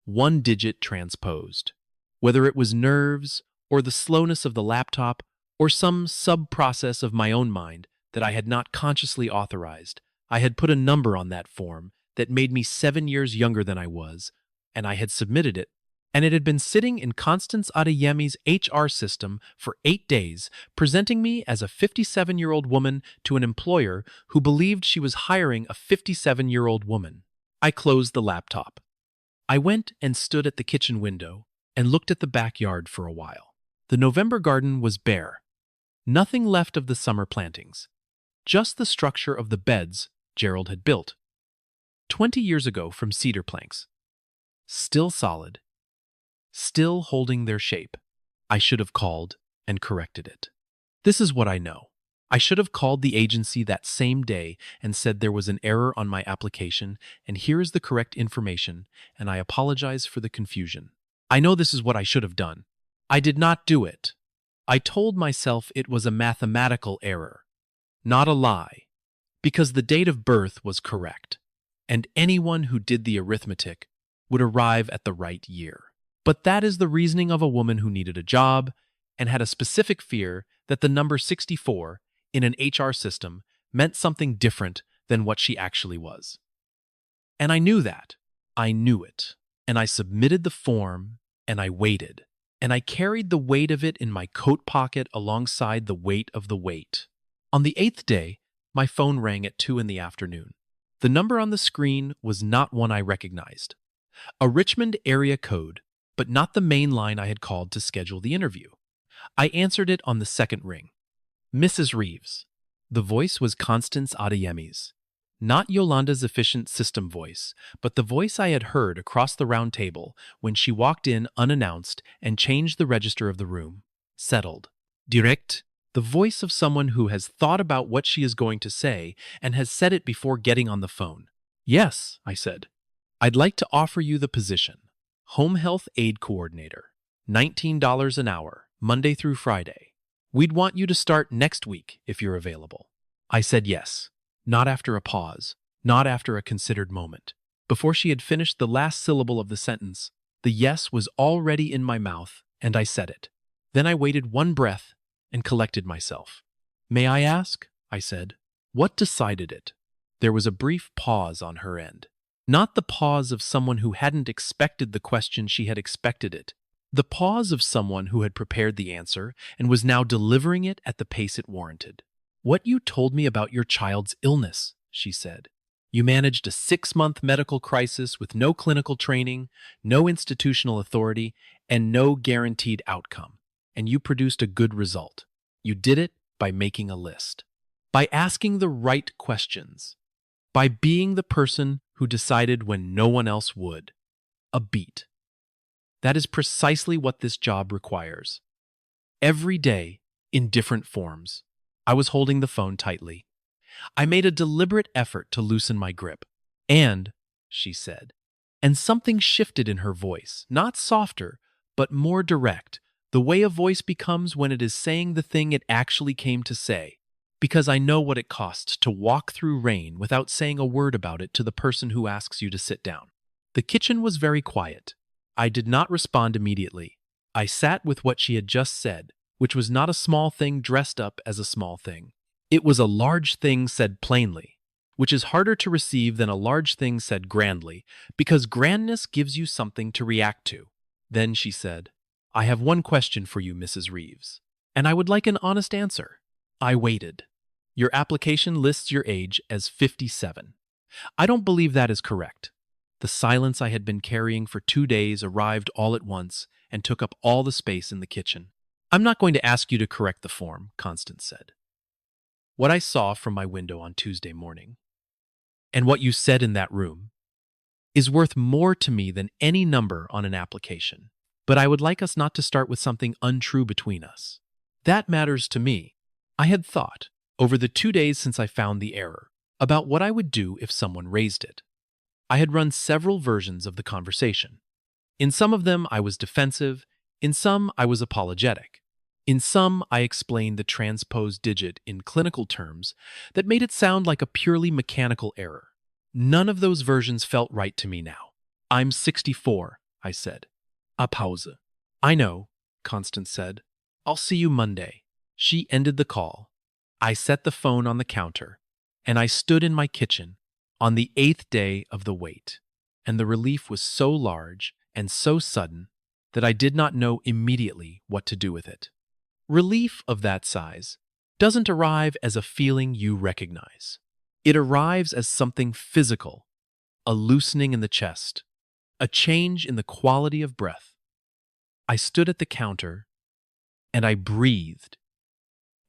1 digit transposed. Whether it was nerves, or the slowness of the laptop, or some sub-process of my own mind that I had not consciously authorized, I had put a number on that form that made me 7 years younger than I was, and I had submitted it, and it had been sitting in Constance Adeyemi's HR system for 8 days, presenting me as a 57-year-old woman to an employer who believed she was hiring a 57-year-old woman. I closed the laptop. I went and stood at the kitchen window and looked at the backyard for a while. The November garden was bare. Nothing left of the summer plantings. Just the structure of the beds Gerald had built 20 years ago from cedar planks. Still solid, still holding their shape. I should have called and corrected it. This is what I know. I should have called the agency that same day and said there was an error on my application, and here is the correct information, and I apologize for the confusion. I know this is what I should have done. I did not do it. I told myself it was a mathematical error, not a lie, because the date of birth was correct, and anyone who did the arithmetic would arrive at the right year. But that is the reasoning of a woman who needed a job and had a specific fear that the number 64 in an HR system meant something different than what she actually was. And I knew that. I knew it. And I submitted the form, and I waited. And I carried the weight of it in my coat pocket alongside the weight of the wait. On the 8th day, my phone rang at 2 in the afternoon. The number on the screen was not one I recognized. A Richmond area code, but not the main line I had called to schedule the interview. I answered it on the second ring. Mrs. Reeves. The voice was Constance Adeyemi's. Not Yolanda's efficient system voice, but the voice I had heard across the round table when she walked in unannounced and changed the register of the room. Settled. Direct. The voice of someone who has thought about what she is going to say and has said it before getting on the phone. Yes, I said. I'd like to offer you the position. Home Health Aid Coordinator. $19 an hour, Monday through Friday. We'd want you to start next week if you're available. I said yes. Not after a pause, not after a considered moment. Before she had finished the last syllable of the sentence, the yes was already in my mouth, and I said it. Then I waited one breath and collected myself. May I ask? I said. What decided it? There was a brief pause on her end. Not the pause of someone who hadn't expected the question she had expected it. The pause of someone who had prepared the answer and was now delivering it at the pace it warranted. What you told me about your child's illness, she said. You managed a 6-month medical crisis with no clinical training, no institutional authority, and no guaranteed outcome. And you produced a good result. You did it by making a list, by asking the right questions, by being the person who decided when no one else would. A beat. That is precisely what this job requires. Every day, in different forms. I was holding the phone tightly. I made a deliberate effort to loosen my grip. And, she said, and something shifted in her voice, not softer, but more direct, the way a voice becomes when it is saying the thing it actually came to say. Because I know what it costs to walk through rain without saying a word about it to the person who asks you to sit down. The kitchen was very quiet. I did not respond immediately. I sat with what she had just said, which was not a small thing dressed up as a small thing. It was a large thing said plainly, which is harder to receive than a large thing said grandly, because grandness gives you something to react to. Then she said, I have one question for you, Mrs. Reeves, and I would like an honest answer. I waited. Your application lists your age as 57. I don't believe that is correct. The silence I had been carrying for 2 days arrived all at once and took up all the space in the kitchen. I'm not going to ask you to correct the form, Constance said. What I saw from my window on Tuesday morning, and what you said in that room, is worth more to me than any number on an application. But I would like us not to start with something untrue between us. That matters to me. I had thought, over the 2 days since I found the error, about what I would do if someone raised it. I had run several versions of the conversation. In some of them, I was defensive. In some, I was apologetic. In some, I explained the transposed digit in clinical terms that made it sound like a purely mechanical error. None of those versions felt right to me now. I'm 64, I said. A pause. I know, Constance said. I'll see you Monday. She ended the call. I set the phone on the counter, and I stood in my kitchen on the 8th day of the wait, and the relief was so large and so sudden that I did not know immediately what to do with it. Relief of that size doesn't arrive as a feeling you recognize. It arrives as something physical, a loosening in the chest, a change in the quality of breath. I stood at the counter, and I breathed,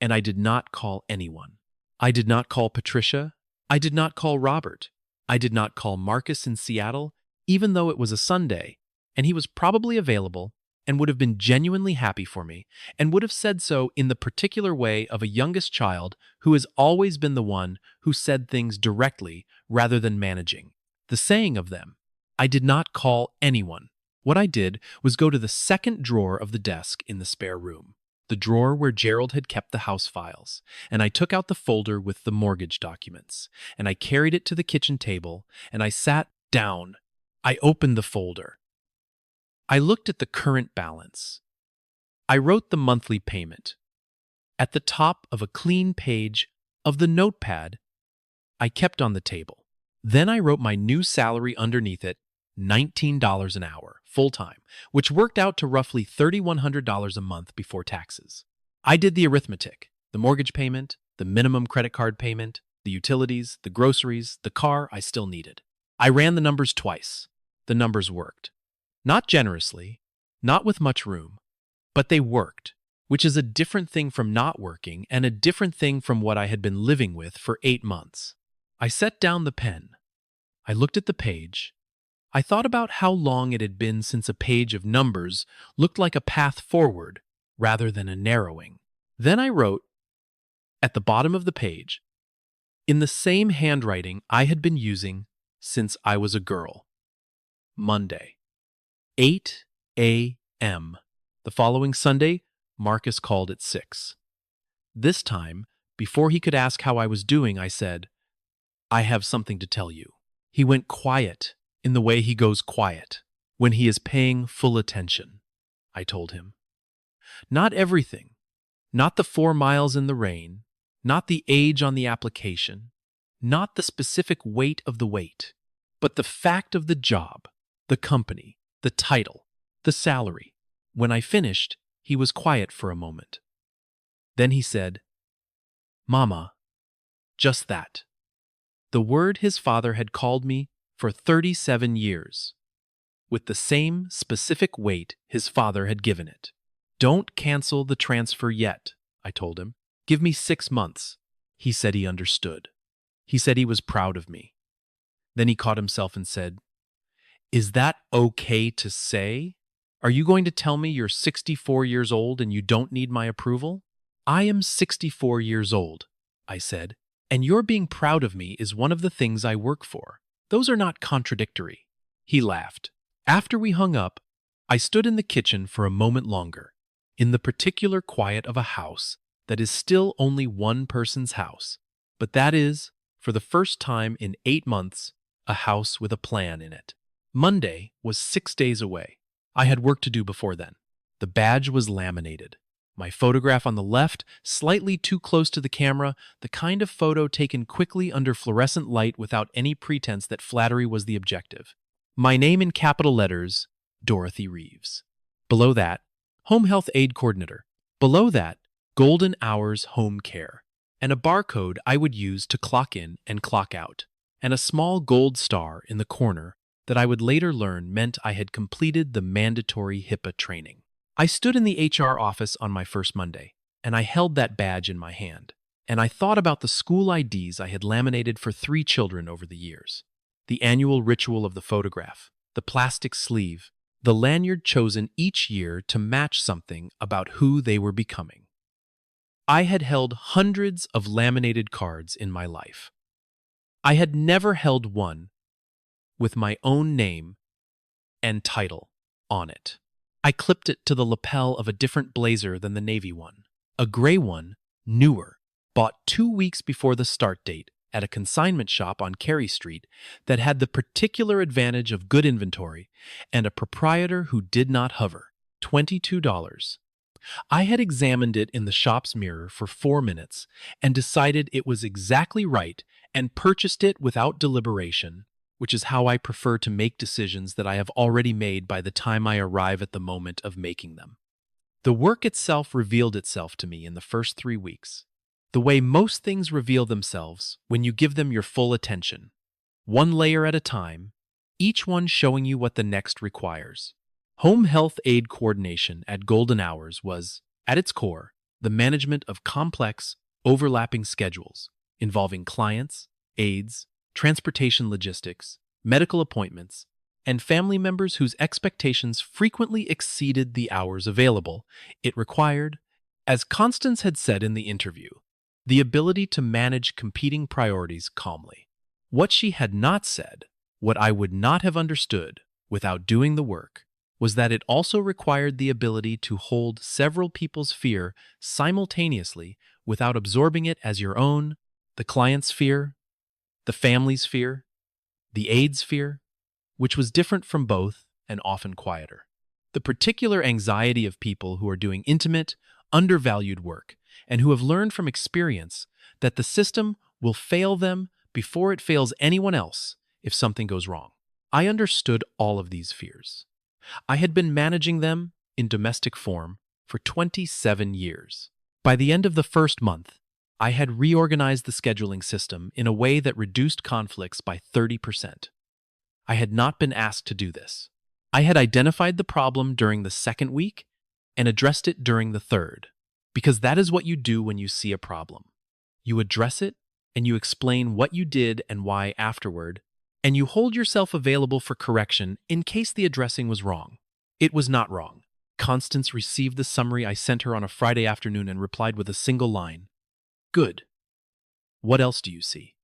and I did not call anyone. I did not call Patricia. I did not call Robert. I did not call Marcus in Seattle, even though it was a Sunday, and he was probably available and would have been genuinely happy for me, and would have said so in the particular way of a youngest child who has always been the one who said things directly rather than managing. The saying of them. I did not call anyone. What I did was go to the second drawer of the desk in the spare room, the drawer where Gerald had kept the house files, and I took out the folder with the mortgage documents, and I carried it to the kitchen table, and I sat down. I opened the folder. I looked at the current balance. I wrote the monthly payment. At the top of a clean page of the notepad I kept on the table. Then I wrote my new salary underneath it, $19 an hour, full-time, which worked out to roughly $3,100 a month before taxes. I did the arithmetic, the mortgage payment, the minimum credit card payment, the utilities, the groceries, the car I still needed. I ran the numbers twice. The numbers worked. Not generously, not with much room, but they worked, which is a different thing from not working and a different thing from what I had been living with for 8 months. I set down the pen. I looked at the page. I thought about how long it had been since a page of numbers looked like a path forward rather than a narrowing. Then I wrote, at the bottom of the page, in the same handwriting I had been using since I was a girl, Monday, 8 a.m. The following Sunday, Marcus called at 6. This time, before he could ask how I was doing, I said, I have something to tell you. He went quiet in the way he goes quiet when he is paying full attention, I told him. Not everything, not the 4 miles in the rain, not the age on the application, not the specific weight of the weight, but the fact of the job, the company, the title, the salary. When I finished, he was quiet for a moment. Then he said, Mama, just that. The word his father had called me for 37 years, with the same specific weight his father had given it. Don't cancel the transfer yet, I told him. Give me 6 months. He said he understood. He said he was proud of me. Then he caught himself and said, Is that okay to say? Are you going to tell me you're 64 years old and you don't need my approval? I am 64 years old, I said, and your being proud of me is one of the things I work for. Those are not contradictory. He laughed. After we hung up, I stood in the kitchen for a moment longer, in the particular quiet of a house that is still only one person's house, but that is, for the first time in 8 months, a house with a plan in it. Monday was 6 days away. I had work to do before then. The badge was laminated. My photograph on the left, slightly too close to the camera, the kind of photo taken quickly under fluorescent light without any pretense that flattery was the objective. My name in capital letters, Dorothy Reeves. Below that, Home Health Aid Coordinator. Below that, Golden Hours Home Care, and a barcode I would use to clock in and clock out, and a small gold star in the corner that I would later learn meant I had completed the mandatory HIPAA training. I stood in the HR office on my first Monday, and I held that badge in my hand, and I thought about the school IDs I had laminated for 3 children over the years, the annual ritual of the photograph, the plastic sleeve, the lanyard chosen each year to match something about who they were becoming. I had held hundreds of laminated cards in my life. I had never held one with my own name and title on it. I clipped it to the lapel of a different blazer than the navy one, a gray one, newer, bought 2 weeks before the start date at a consignment shop on Carey Street that had the particular advantage of good inventory and a proprietor who did not hover, $22. I had examined it in the shop's mirror for 4 minutes and decided it was exactly right and purchased it without deliberation, which is how I prefer to make decisions that I have already made by the time I arrive at the moment of making them. The work itself revealed itself to me in the first 3 weeks, the way most things reveal themselves when you give them your full attention, one layer at a time, each one showing you what the next requires. Home health aid coordination at Golden Hours was, at its core, the management of complex, overlapping schedules involving clients, aides, transportation logistics, medical appointments, and family members whose expectations frequently exceeded the hours available. It required, as Constance had said in the interview, the ability to manage competing priorities calmly. What she had not said, what I would not have understood without doing the work, was that it also required the ability to hold several people's fear simultaneously without absorbing it as your own, the client's fear, the family's fear, the aide's fear, which was different from both and often quieter. The particular anxiety of people who are doing intimate, undervalued work and who have learned from experience that the system will fail them before it fails anyone else if something goes wrong. I understood all of these fears. I had been managing them in domestic form for 27 years. By the end of the first month, I had reorganized the scheduling system in a way that reduced conflicts by 30%. I had not been asked to do this. I had identified the problem during the 2nd week and addressed it during the 3rd, because that is what you do when you see a problem. You address it and you explain what you did and why afterward, and you hold yourself available for correction in case the addressing was wrong. It was not wrong. Constance received the summary I sent her on a Friday afternoon and replied with a single line. Good. What else do you see?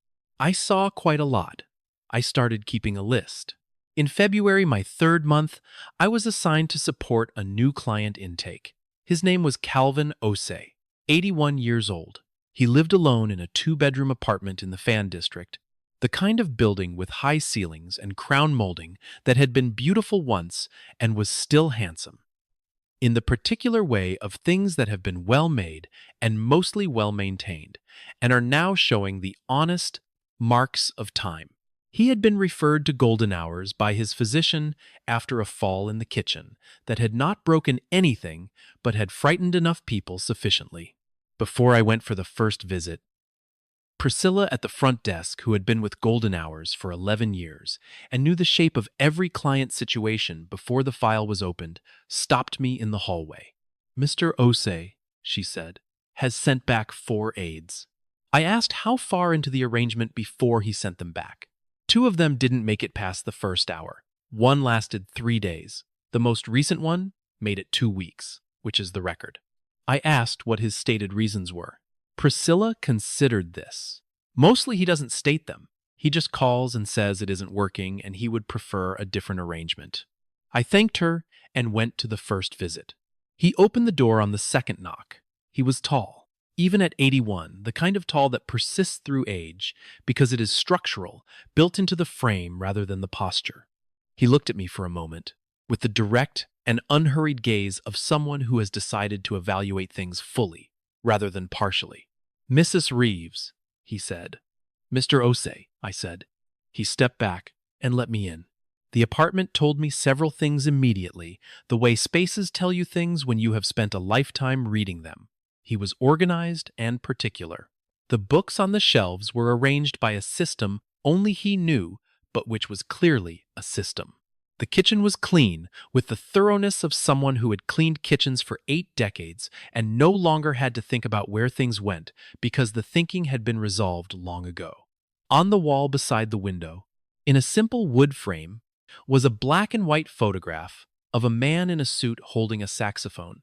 I saw quite a lot. I started keeping a list. In February, my third month, I was assigned to support a new client intake. His name was Calvin Osei, 81 years old. He lived alone in a two-bedroom apartment in the Fan District, the kind of building with high ceilings and crown molding that had been beautiful once and was still handsome, in the particular way of things that have been well made and mostly well maintained, and are now showing the honest marks of time. He had been referred to golden hours by his physician after a fall in the kitchen that had not broken anything but had frightened enough people sufficiently. Before I went for the first visit, Priscilla at the front desk, who had been with Golden Hours for 11 years and knew the shape of every client situation before the file was opened, stopped me in the hallway. Mr. Osei, she said, has sent back 4 aides. I asked how far into the arrangement before he sent them back. 2 of them didn't make it past the first hour. 1 lasted 3 days. The most recent one made it 2 weeks, which is the record. I asked what his stated reasons were. Priscilla considered this. Mostly he doesn't state them. He just calls and says it isn't working and he would prefer a different arrangement. I thanked her and went to the first visit. He opened the door on the second knock. He was tall, even at 81, the kind of tall that persists through age because it is structural, built into the frame rather than the posture. He looked at me for a moment, with the direct and unhurried gaze of someone who has decided to evaluate things fully, rather than partially. Mrs. Reeves, he said. Mr. Osei, I said. He stepped back and let me in. The apartment told me several things immediately, the way spaces tell you things when you have spent a lifetime reading them. He was organized and particular. The books on the shelves were arranged by a system only he knew, but which was clearly a system. The kitchen was clean, with the thoroughness of someone who had cleaned kitchens for 8 decades and no longer had to think about where things went because the thinking had been resolved long ago. On the wall beside the window, in a simple wood frame, was a black and white photograph of a man in a suit holding a saxophone,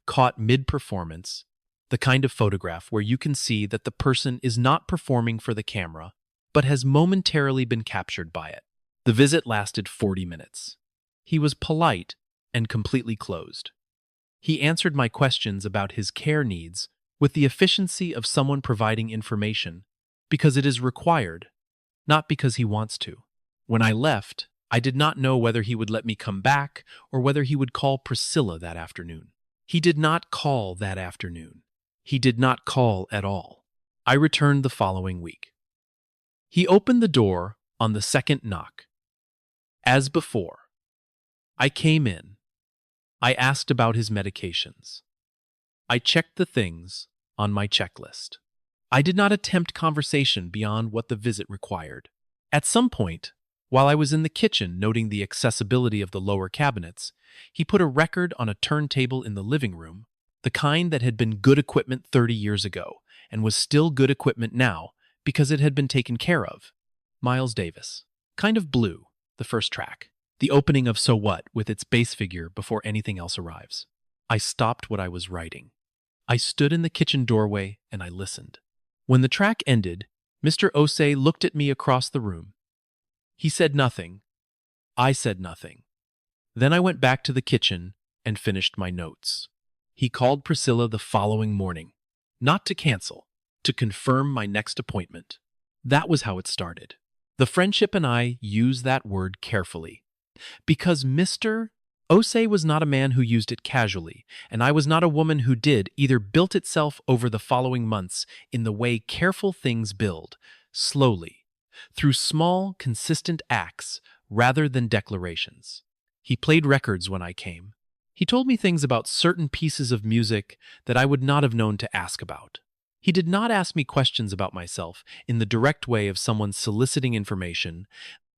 caught mid-performance, the kind of photograph where you can see that the person is not performing for the camera, but has momentarily been captured by it. The visit lasted 40 minutes. He was polite and completely closed. He answered my questions about his care needs with the efficiency of someone providing information because it is required, not because he wants to. When I left, I did not know whether he would let me come back or whether he would call Priscilla that afternoon. He did not call that afternoon. He did not call at all. I returned the following week. He opened the door on the second knock. As before, I came in. I asked about his medications. I checked the things on my checklist. I did not attempt conversation beyond what the visit required. At some point, while I was in the kitchen noting the accessibility of the lower cabinets, he put a record on a turntable in the living room, the kind that had been good equipment 30 years ago and was still good equipment now because it had been taken care of. Miles Davis. Kind of Blue. The first track, the opening of So What with its bass figure before anything else arrives. I stopped what I was writing. I stood in the kitchen doorway and I listened. When the track ended, Mr. Osei looked at me across the room. He said nothing. I said nothing. Then I went back to the kitchen and finished my notes. He called Priscilla the following morning, not to cancel, to confirm my next appointment. That was how it started. The friendship and I use that word carefully, because Mr. Osei was not a man who used it casually, and I was not a woman who did either built itself over the following months in the way careful things build, slowly, through small, consistent acts rather than declarations. He played records when I came. He told me things about certain pieces of music that I would not have known to ask about. He did not ask me questions about myself in the direct way of someone soliciting information,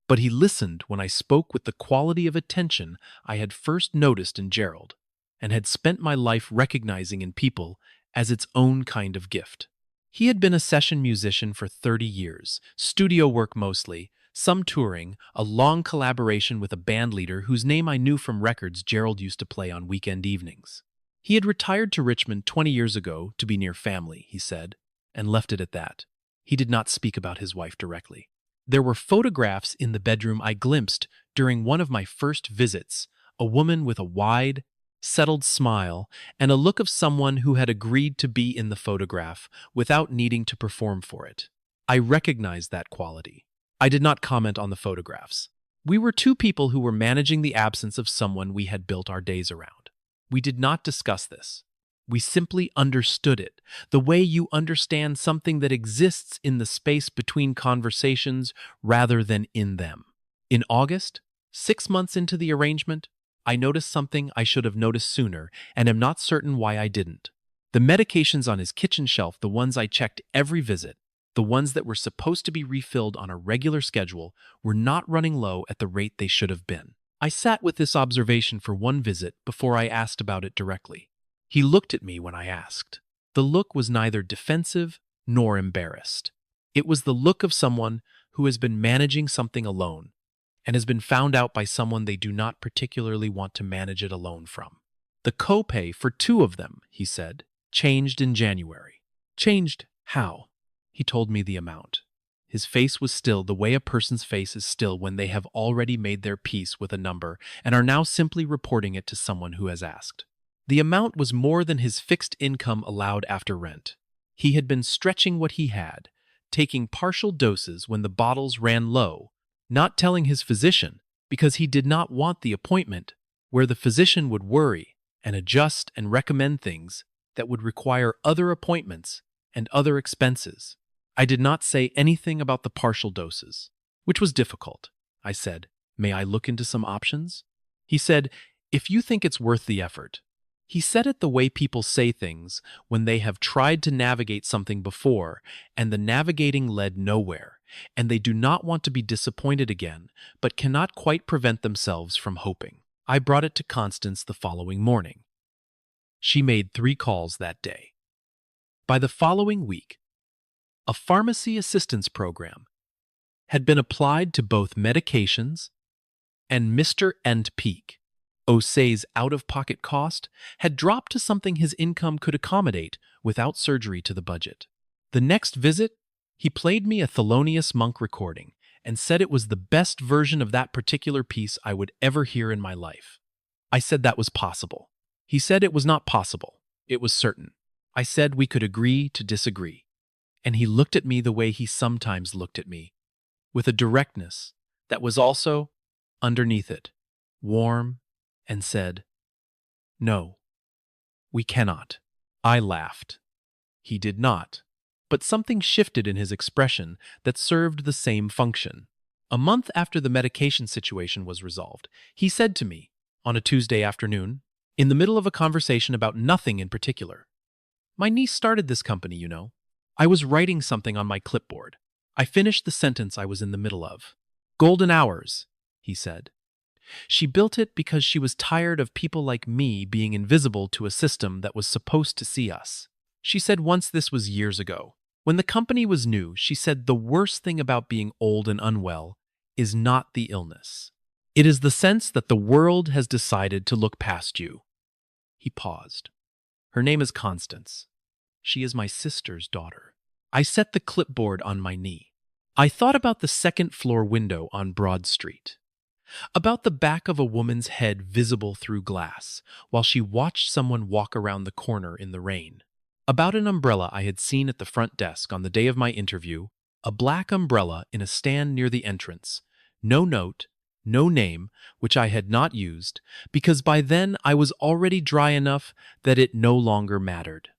but he listened when I spoke with the quality of attention I had first noticed in Gerald, and had spent my life recognizing in people as its own kind of gift. He had been a session musician for 30 years, studio work mostly, some touring, a long collaboration with a band leader whose name I knew from records Gerald used to play on weekend evenings. He had retired to Richmond 20 years ago to be near family, he said, and left it at that. He did not speak about his wife directly. There were photographs in the bedroom I glimpsed during one of my first visits, a woman with a wide, settled smile and a look of someone who had agreed to be in the photograph without needing to perform for it. I recognized that quality. I did not comment on the photographs. We were two people who were managing the absence of someone we had built our days around. We did not discuss this. We simply understood it, the way you understand something that exists in the space between conversations rather than in them. In August, 6 months into the arrangement, I noticed something I should have noticed sooner and am not certain why I didn't. The medications on his kitchen shelf, the ones I checked every visit, the ones that were supposed to be refilled on a regular schedule, were not running low at the rate they should have been. I sat with this observation for one visit before I asked about it directly. He looked at me when I asked. The look was neither defensive nor embarrassed. It was the look of someone who has been managing something alone and has been found out by someone they do not particularly want to manage it alone from. The copay for 2 of them, he said, changed in January. Changed how? He told me the amount. His face was still the way a person's face is still when they have already made their peace with a number and are now simply reporting it to someone who has asked. The amount was more than his fixed income allowed after rent. He had been stretching what he had, taking partial doses when the bottles ran low, not telling his physician because he did not want the appointment where the physician would worry and adjust and recommend things that would require other appointments and other expenses. I did not say anything about the partial doses, which was difficult. I said, "May I look into some options?" He said, "If you think it's worth the effort." He said it the way people say things when they have tried to navigate something before and the navigating led nowhere, and they do not want to be disappointed again, but cannot quite prevent themselves from hoping. I brought it to Constance the following morning. She made 3 calls that day. By the following week, a pharmacy assistance program had been applied to both medications and Mr. End Peak. Osei's out-of-pocket cost had dropped to something his income could accommodate without surgery to the budget. The next visit, he played me a Thelonious Monk recording and said it was the best version of that particular piece I would ever hear in my life. I said that was possible. He said it was not possible. It was certain. I said we could agree to disagree. And he looked at me the way he sometimes looked at me, with a directness that was also, underneath it, warm, and said, "No, we cannot." I laughed. He did not, but something shifted in his expression that served the same function. A month after the medication situation was resolved, he said to me, on a Tuesday afternoon, in the middle of a conversation about nothing in particular, "My niece started this company, you know. I was writing something on my clipboard. I finished the sentence I was in the middle of. Golden hours," he said. "She built it because she was tired of people like me being invisible to a system that was supposed to see us. She said once, this was years ago. When the company was new, she said the worst thing about being old and unwell is not the illness. It is the sense that the world has decided to look past you." He paused. "Her name is Constance. She is my sister's daughter." I set the clipboard on my knee. I thought about the second-floor window on Broad Street, about the back of a woman's head visible through glass while she watched someone walk around the corner in the rain, about an umbrella I had seen at the front desk on the day of my interview, a black umbrella in a stand near the entrance, no note, no name, which I had not used, because by then I was already dry enough that it no longer mattered.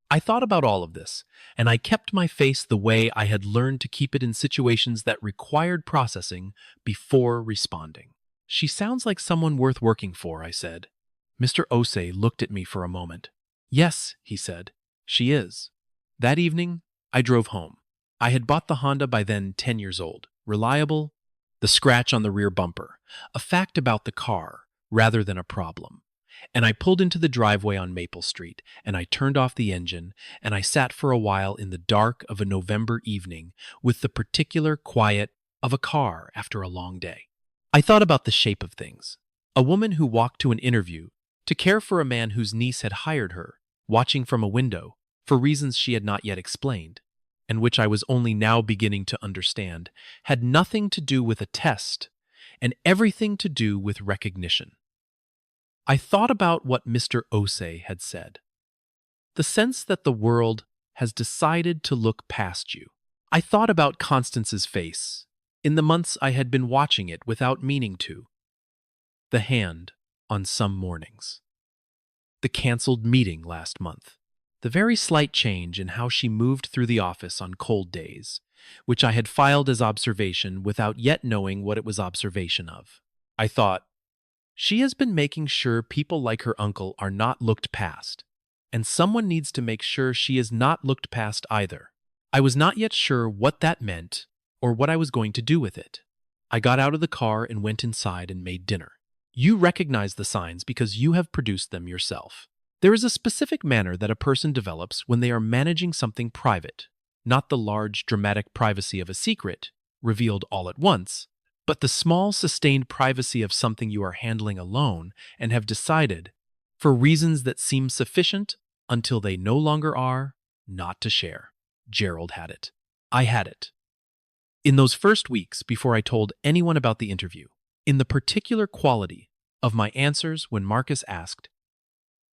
I thought about all of this, and I kept my face the way I had learned to keep it in situations that required processing before responding. "She sounds like someone worth working for," I said. Mr. Osei looked at me for a moment. "Yes," he said, "she is." That evening, I drove home. I had bought the Honda by then 10 years old, reliable, the scratch on the rear bumper, a fact about the car rather than a problem. And I pulled into the driveway on Maple Street, and I turned off the engine, and I sat for a while in the dark of a November evening with the particular quiet of a car after a long day. I thought about the shape of things. A woman who walked to an interview to care for a man whose niece had hired her, watching from a window, for reasons she had not yet explained, and which I was only now beginning to understand, had nothing to do with a test and everything to do with recognition. I thought about what Mr. Osei had said. The sense that the world has decided to look past you. I thought about Constance's face, in the months I had been watching it without meaning to. The hand on some mornings. The canceled meeting last month. The very slight change in how she moved through the office on cold days, which I had filed as observation without yet knowing what it was observation of. I thought, she has been making sure people like her uncle are not looked past, and someone needs to make sure she is not looked past either. I was not yet sure what that meant or what I was going to do with it. I got out of the car and went inside and made dinner. You recognize the signs because you have produced them yourself. There is a specific manner that a person develops when they are managing something private, not the large, dramatic privacy of a secret, revealed all at once, but the small, sustained privacy of something you are handling alone and have decided, for reasons that seem sufficient until they no longer are, not to share. Gerald had it. I had it. In those first weeks before I told anyone about the interview, in the particular quality of my answers when Marcus asked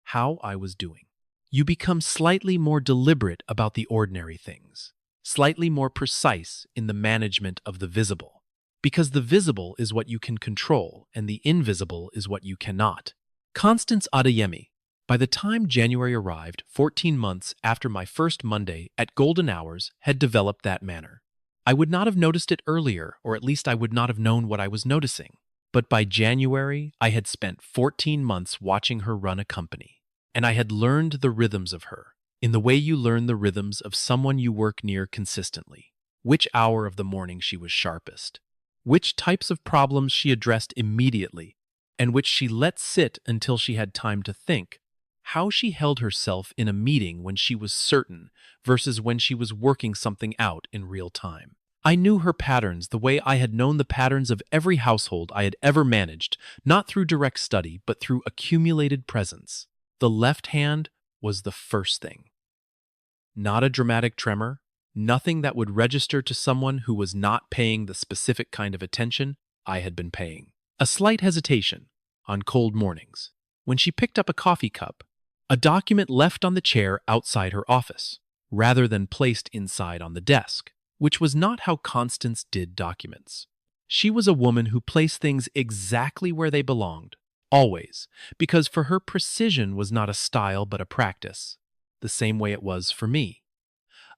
how I was doing. You become slightly more deliberate about the ordinary things, slightly more precise in the management of the visible, because the visible is what you can control and the invisible is what you cannot. Constance Adeyemi, by the time January arrived, 14 months after my first Monday at Golden Hours, had developed that manner. I would not have noticed it earlier, or at least I would not have known what I was noticing. But by January, I had spent 14 months watching her run a company, and I had learned the rhythms of her, in the way you learn the rhythms of someone you work near consistently. Which hour of the morning she was sharpest, which types of problems she addressed immediately, and which she let sit until she had time to think, how she held herself in a meeting when she was certain versus when she was working something out in real time. I knew her patterns the way I had known the patterns of every household I had ever managed, not through direct study, but through accumulated presence. The left hand was the first thing. Not a dramatic tremor, nothing that would register to someone who was not paying the specific kind of attention I had been paying. A slight hesitation on cold mornings, when she picked up a coffee cup, a document left on the chair outside her office, rather than placed inside on the desk, which was not how Constance did documents. She was a woman who placed things exactly where they belonged, always, because for her precision was not a style but a practice, the same way it was for me.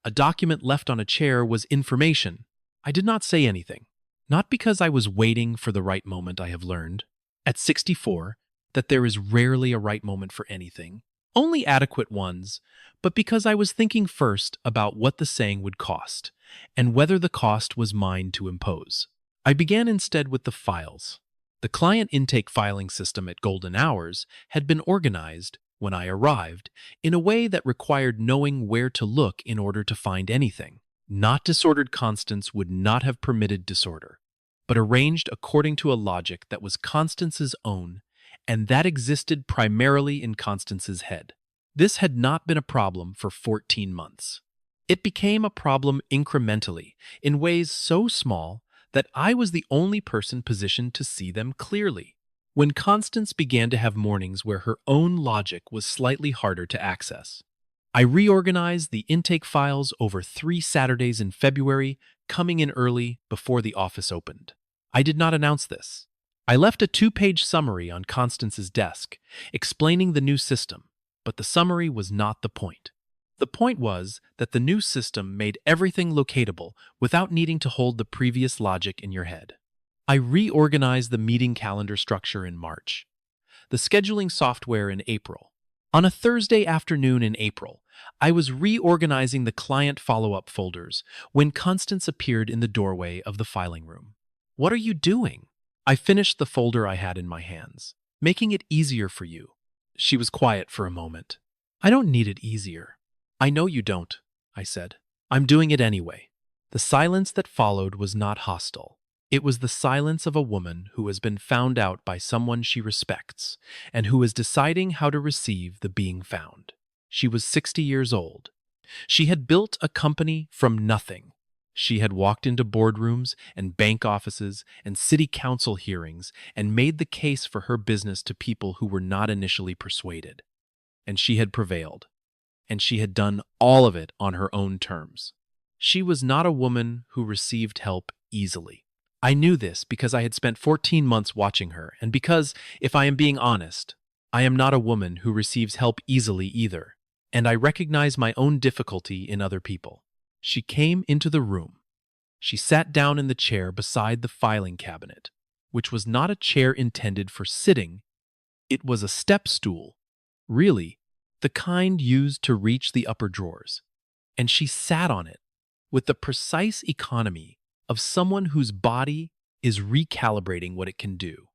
A document left on a chair was information. I did not say anything, not because I was waiting for the right moment. I have learned, at 64, that there is rarely a right moment for anything, only adequate ones, but because I was thinking first about what the saying would cost, and whether the cost was mine to impose. I began instead with the files. The client intake filing system at Golden Hours had been organized, when I arrived, in a way that required knowing where to look in order to find anything. Not disordered Constance would not have permitted disorder, but arranged according to a logic that was Constance's own, and that existed primarily in Constance's head. This had not been a problem for 14 months. It became a problem incrementally, in ways so small that I was the only person positioned to see them clearly. When Constance began to have mornings where her own logic was slightly harder to access, I reorganized the intake files over 3 Saturdays in February, coming in early before the office opened. I did not announce this. I left a 2-page summary on Constance's desk, explaining the new system, but the summary was not the point. The point was that the new system made everything locatable without needing to hold the previous logic in your head. I reorganized the meeting calendar structure in March, the scheduling software in April. On a Thursday afternoon in April, I was reorganizing the client follow-up folders when Constance appeared in the doorway of the filing room. "What are you doing?" I finished the folder I had in my hands. "Making it easier for you." She was quiet for a moment. I don't need it easier. I know you don't, I said. I'm doing it anyway. The silence that followed was not hostile. It was the silence of a woman who has been found out by someone she respects and who is deciding how to receive the being found. She was 60 years old. She had built a company from nothing. She had walked into boardrooms and bank offices and city council hearings and made the case for her business to people who were not initially persuaded. And she had prevailed. And she had done all of it on her own terms. She was not a woman who received help easily. I knew this because I had spent 14 months watching her, and because, if I am being honest, I am not a woman who receives help easily either, and I recognize my own difficulty in other people. She came into the room. She sat down in the chair beside the filing cabinet, which was not a chair intended for sitting. It was a step stool, really, the kind used to reach the upper drawers. And she sat on it with the precise economy of someone whose body is recalibrating what it can do,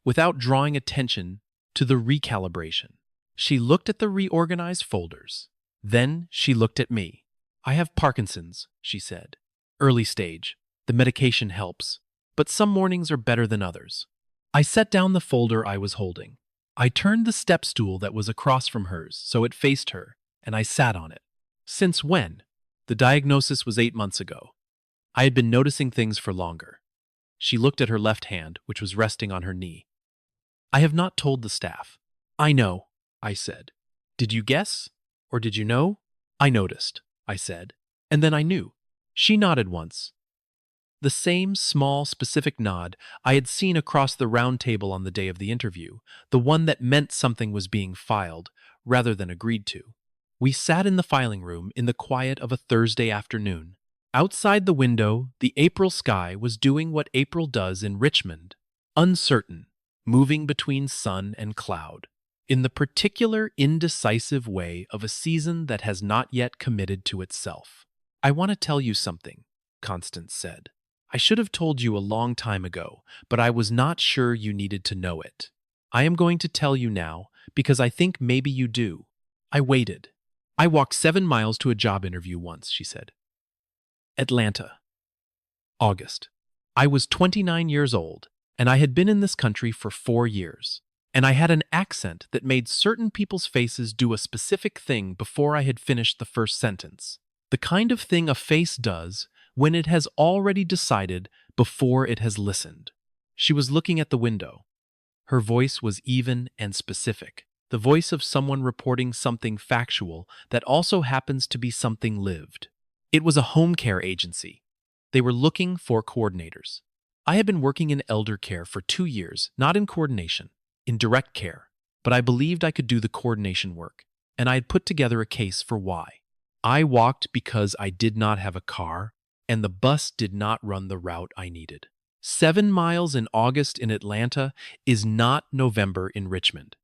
without drawing attention to the recalibration. She looked at the reorganized folders. Then she looked at me. I have Parkinson's, she said. Early stage. The medication helps, but some mornings are better than others. I set down the folder I was holding. I turned the step stool that was across from hers so it faced her, and I sat on it. Since when? The diagnosis was 8 months ago. I had been noticing things for longer. She looked at her left hand, which was resting on her knee. I have not told the staff. I know, I said. Did you guess? Or did you know? I noticed, I said. And then I knew. She nodded once. The same small, specific nod I had seen across the round table on the day of the interview, the one that meant something was being filed, rather than agreed to. We sat in the filing room in the quiet of a Thursday afternoon. Outside the window, the April sky was doing what April does in Richmond, uncertain, moving between sun and cloud, in the particular indecisive way of a season that has not yet committed to itself. I want to tell you something, Constance said. I should have told you a long time ago, but I was not sure you needed to know it. I am going to tell you now because I think maybe you do. I waited. I walked 7 miles to a job interview once, she said. Atlanta. August. I was 29 years old, and I had been in this country for 4 years, and I had an accent that made certain people's faces do a specific thing before I had finished the first sentence. The kind of thing a face does when it has already decided before it has listened. She was looking at the window. Her voice was even and specific, the voice of someone reporting something factual that also happens to be something lived. It was a home care agency. They were looking for coordinators. I had been working in elder care for 2 years, not in coordination, in direct care, but I believed I could do the coordination work, and I had put together a case for why. I walked because I did not have a car, and the bus did not run the route I needed. 7 miles in August in Atlanta is not November in Richmond.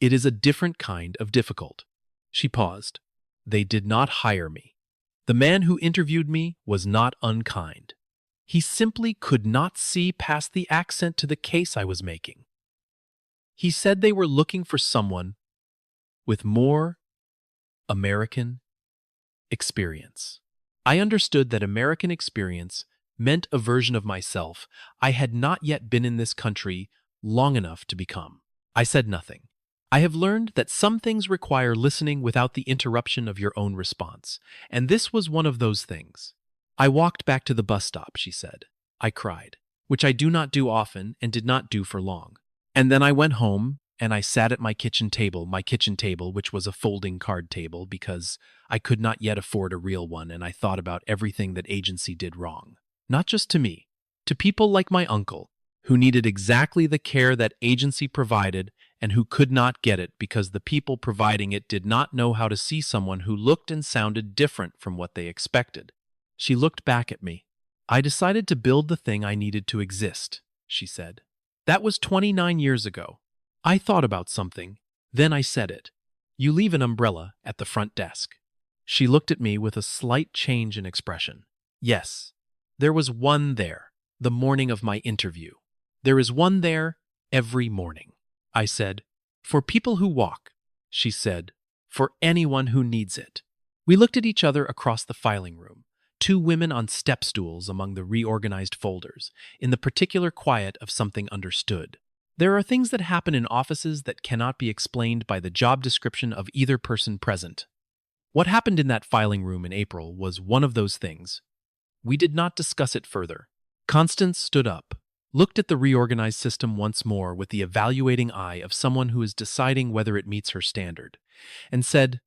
It is a different kind of difficult. She paused. They did not hire me. The man who interviewed me was not unkind. He simply could not see past the accent to the case I was making. He said they were looking for someone with more American experience. I understood that American experience meant a version of myself I had not yet been in this country long enough to become. I said nothing. I have learned that some things require listening without the interruption of your own response, and this was one of those things. I walked back to the bus stop, she said. I cried, which I do not do often and did not do for long. And then I went home and I sat at my kitchen table, which was a folding card table because I could not yet afford a real one, and I thought about everything that agency did wrong. Not just to me, to people like my uncle, who needed exactly the care that agency provided and who could not get it because the people providing it did not know how to see someone who looked and sounded different from what they expected. She looked back at me. I decided to build the thing I needed to exist, she said. That was 29 years ago. I thought about something, then I said it. You leave an umbrella at the front desk. She looked at me with a slight change in expression. Yes, there was one there, the morning of my interview. There is one there every morning. I said, For people who walk, she said, for anyone who needs it. We looked at each other across the filing room, two women on step stools among the reorganized folders, in the particular quiet of something understood. There are things that happen in offices that cannot be explained by the job description of either person present. What happened in that filing room in April was one of those things. We did not discuss it further. Constance stood up, looked at the reorganized system once more with the evaluating eye of someone who is deciding whether it meets her standard, and said,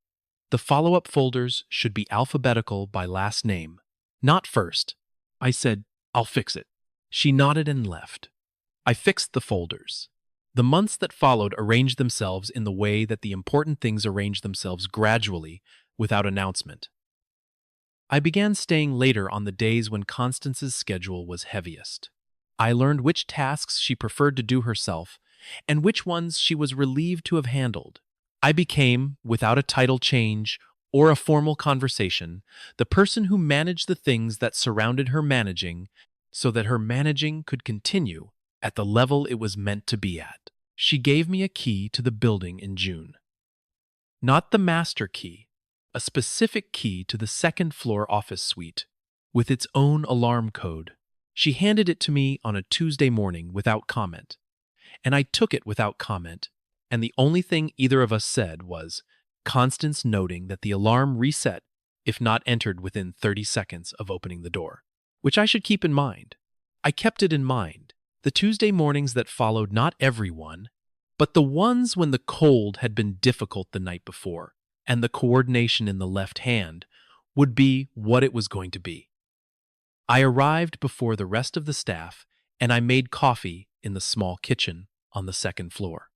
"The follow-up folders should be alphabetical by last name, not first." I said, "I'll fix it." She nodded and left. I fixed the folders. The months that followed arranged themselves in the way that the important things arrange themselves gradually, without announcement. I began staying later on the days when Constance's schedule was heaviest. I learned which tasks she preferred to do herself and which ones she was relieved to have handled. I became, without a title change or a formal conversation, the person who managed the things that surrounded her managing so that her managing could continue at the level it was meant to be at. She gave me a key to the building in June. Not the master key, a specific key to the second-floor office suite, with its own alarm code. She handed it to me on a Tuesday morning without comment, and I took it without comment, and the only thing either of us said was Constance noting that the alarm reset if not entered within 30 seconds of opening the door, which I should keep in mind. I kept it in mind. The Tuesday mornings that followed, not everyone, but the ones when the cold had been difficult the night before, and the coordination in the left hand would be what it was going to be. I arrived before the rest of the staff, and I made coffee in the small kitchen on the second floor.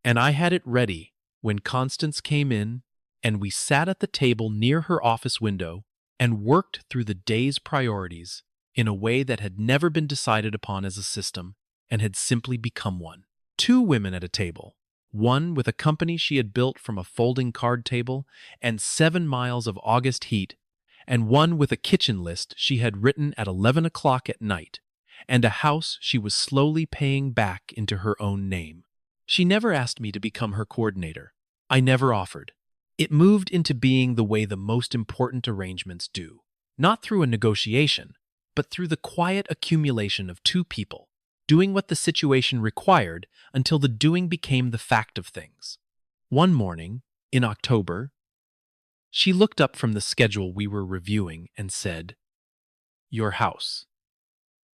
And I had it ready when Constance came in, and we sat at the table near her office window and worked through the day's priorities in a way that had never been decided upon as a system and had simply become one. Two women at a table, one with a company she had built from a folding card table and 7 miles of August heat, and one with a kitchen list she had written at 11 o'clock at night, and a house she was slowly paying back into her own name. She never asked me to become her coordinator. I never offered. It moved into being the way the most important arrangements do, not through a negotiation, but through the quiet accumulation of two people, doing what the situation required until the doing became the fact of things. One morning, in October, she looked up from the schedule we were reviewing and said, "Your house.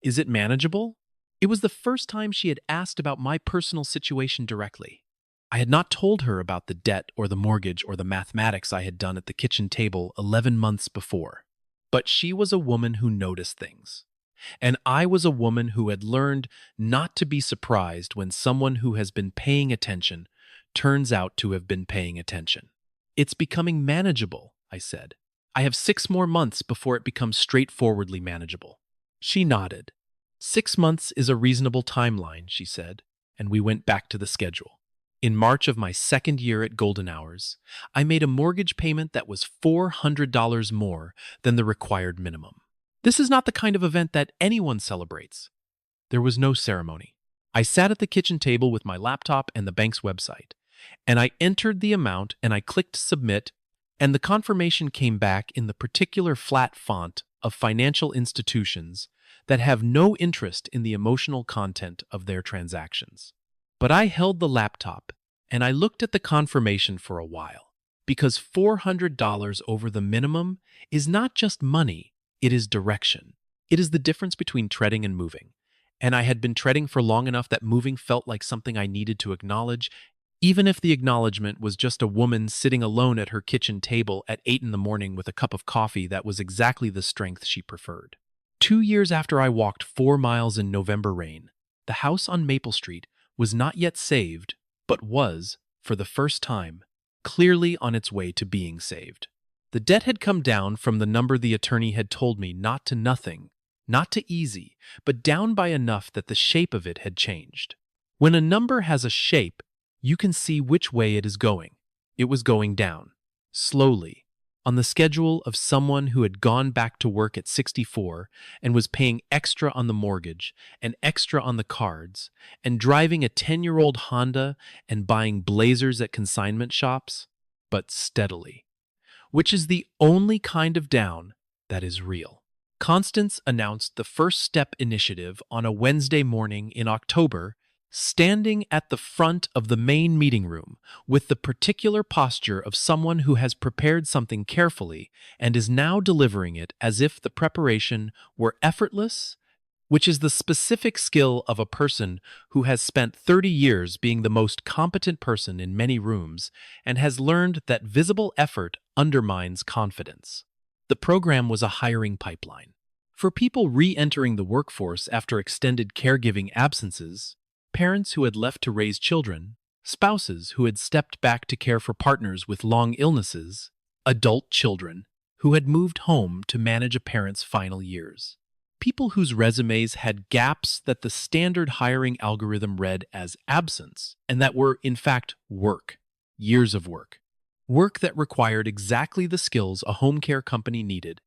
Is it manageable?" It was the first time she had asked about my personal situation directly. I had not told her about the debt or the mortgage or the mathematics I had done at the kitchen table 11 months before. But she was a woman who noticed things. And I was a woman who had learned not to be surprised when someone who has been paying attention turns out to have been paying attention. "It's becoming manageable," I said. "I have 6 more months before it becomes straightforwardly manageable." She nodded. 6 months is a reasonable timeline, she said, and we went back to the schedule. In March of my second year at Golden Hours, I made a mortgage payment that was $400 more than the required minimum. This is not the kind of event that anyone celebrates. There was no ceremony. I sat at the kitchen table with my laptop and the bank's website, and I entered the amount and I clicked submit, and the confirmation came back in the particular flat font of financial institutions that have no interest in the emotional content of their transactions. But I held the laptop and I looked at the confirmation for a while, because $400 over the minimum is not just money, it is direction. It is the difference between treading and moving. And I had been treading for long enough that moving felt like something I needed to acknowledge, even if the acknowledgement was just a woman sitting alone at her kitchen table at 8 in the morning with a cup of coffee that was exactly the strength she preferred. 2 years after I walked 4 miles in November rain, the house on Maple Street was not yet saved, but was, for the first time, clearly on its way to being saved. The debt had come down from the number the attorney had told me, not to nothing, not to easy, but down by enough that the shape of it had changed. When a number has a shape, you can see which way it is going. It was going down, slowly, on the schedule of someone who had gone back to work at 64 and was paying extra on the mortgage and extra on the cards and driving a 10-year-old Honda and buying blazers at consignment shops, but steadily, which is the only kind of down that is real. Constance announced the First Step initiative on a Wednesday morning in October, standing at the front of the main meeting room with the particular posture of someone who has prepared something carefully and is now delivering it as if the preparation were effortless, which is the specific skill of a person who has spent 30 years being the most competent person in many rooms and has learned that visible effort undermines confidence. The program was a hiring pipeline. For people re-entering the workforce after extended caregiving absences, parents who had left to raise children, spouses who had stepped back to care for partners with long illnesses, adult children who had moved home to manage a parent's final years. People whose resumes had gaps that the standard hiring algorithm read as absence, and that were, in fact, work, years of work. Work that required exactly the skills a home care company needed,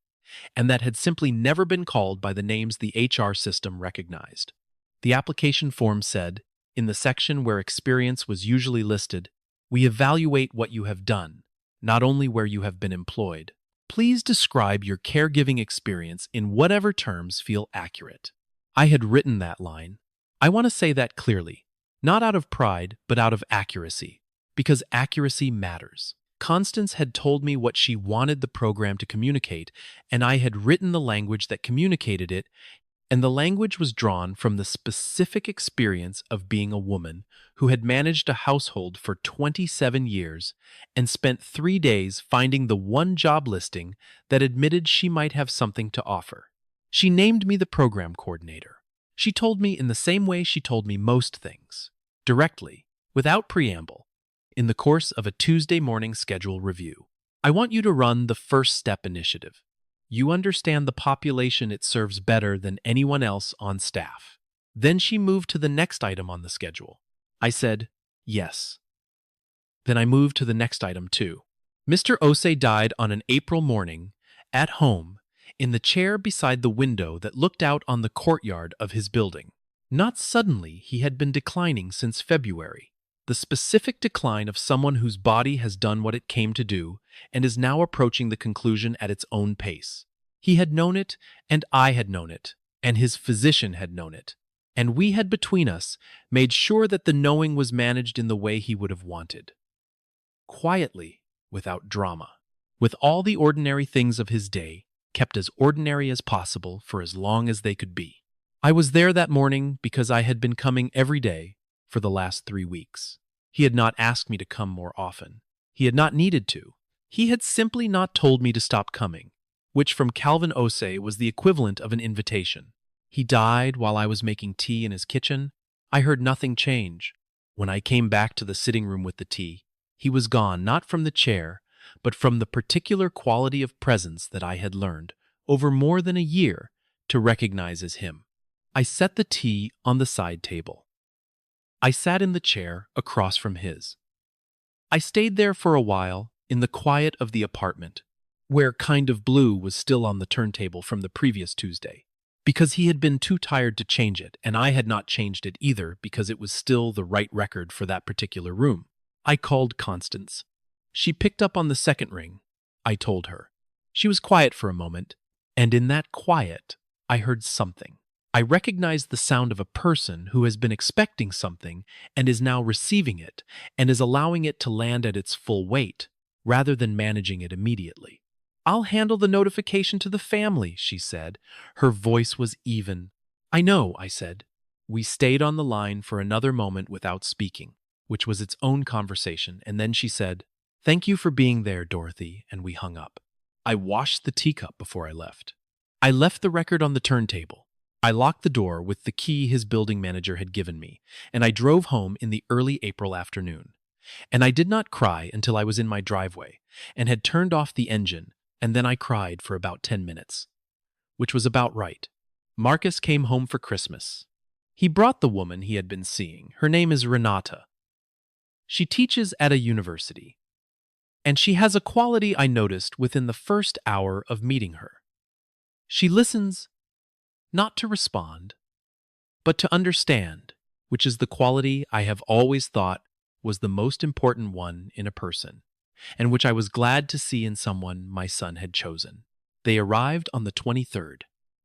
and that had simply never been called by the names the HR system recognized. The application form said, in the section where experience was usually listed, "We evaluate what you have done, not only where you have been employed. Please describe your caregiving experience in whatever terms feel accurate." I had written that line. I want to say that clearly, not out of pride, but out of accuracy, because accuracy matters. Constance had told me what she wanted the program to communicate, and I had written the language that communicated it, and the language was drawn from the specific experience of being a woman who had managed a household for 27 years and spent 3 days finding the one job listing that admitted she might have something to offer. She named me the program coordinator. She told me in the same way she told me most things, directly, without preamble, in the course of a Tuesday morning schedule review. "I want you to run the First Step initiative. You understand the population it serves better than anyone else on staff." Then she moved to the next item on the schedule. I said, "Yes." Then I moved to the next item too. Mr. Osei died on an April morning, at home, in the chair beside the window that looked out on the courtyard of his building. Not suddenly, he had been declining since February. The specific decline of someone whose body has done what it came to do and is now approaching the conclusion at its own pace. He had known it, and I had known it, and his physician had known it, and we had between us made sure that the knowing was managed in the way he would have wanted. Quietly, without drama, with all the ordinary things of his day kept as ordinary as possible for as long as they could be. I was there that morning because I had been coming every day for the last 3 weeks. He had not asked me to come more often. He had not needed to. He had simply not told me to stop coming, which from Calvin Osei was the equivalent of an invitation. He died while I was making tea in his kitchen. I heard nothing change. When I came back to the sitting room with the tea, he was gone not from the chair, but from the particular quality of presence that I had learned, over more than a year, to recognize as him. I set the tea on the side table. I sat in the chair across from his. I stayed there for a while, in the quiet of the apartment, where Kind of Blue was still on the turntable from the previous Tuesday, because he had been too tired to change it, and I had not changed it either because it was still the right record for that particular room. I called Constance. She picked up on the second ring. I told her. She was quiet for a moment, and in that quiet, I heard something. I recognized the sound of a person who has been expecting something and is now receiving it and is allowing it to land at its full weight, rather than managing it immediately. "I'll handle the notification to the family," she said. Her voice was even. "I know," I said. We stayed on the line for another moment without speaking, which was its own conversation, and then she said, "Thank you for being there, Dorothy," and we hung up. I washed the teacup before I left. I left the record on the turntable. I locked the door with the key his building manager had given me, and I drove home in the early April afternoon. And I did not cry until I was in my driveway and had turned off the engine, and then I cried for about 10 minutes. Which was about right. Marcus came home for Christmas. He brought the woman he had been seeing. Her name is Renata. She teaches at a university. And she has a quality I noticed within the first hour of meeting her. She listens not to respond, but to understand, which is the quality I have always thought was the most important one in a person, and which I was glad to see in someone my son had chosen. They arrived on the 23rd.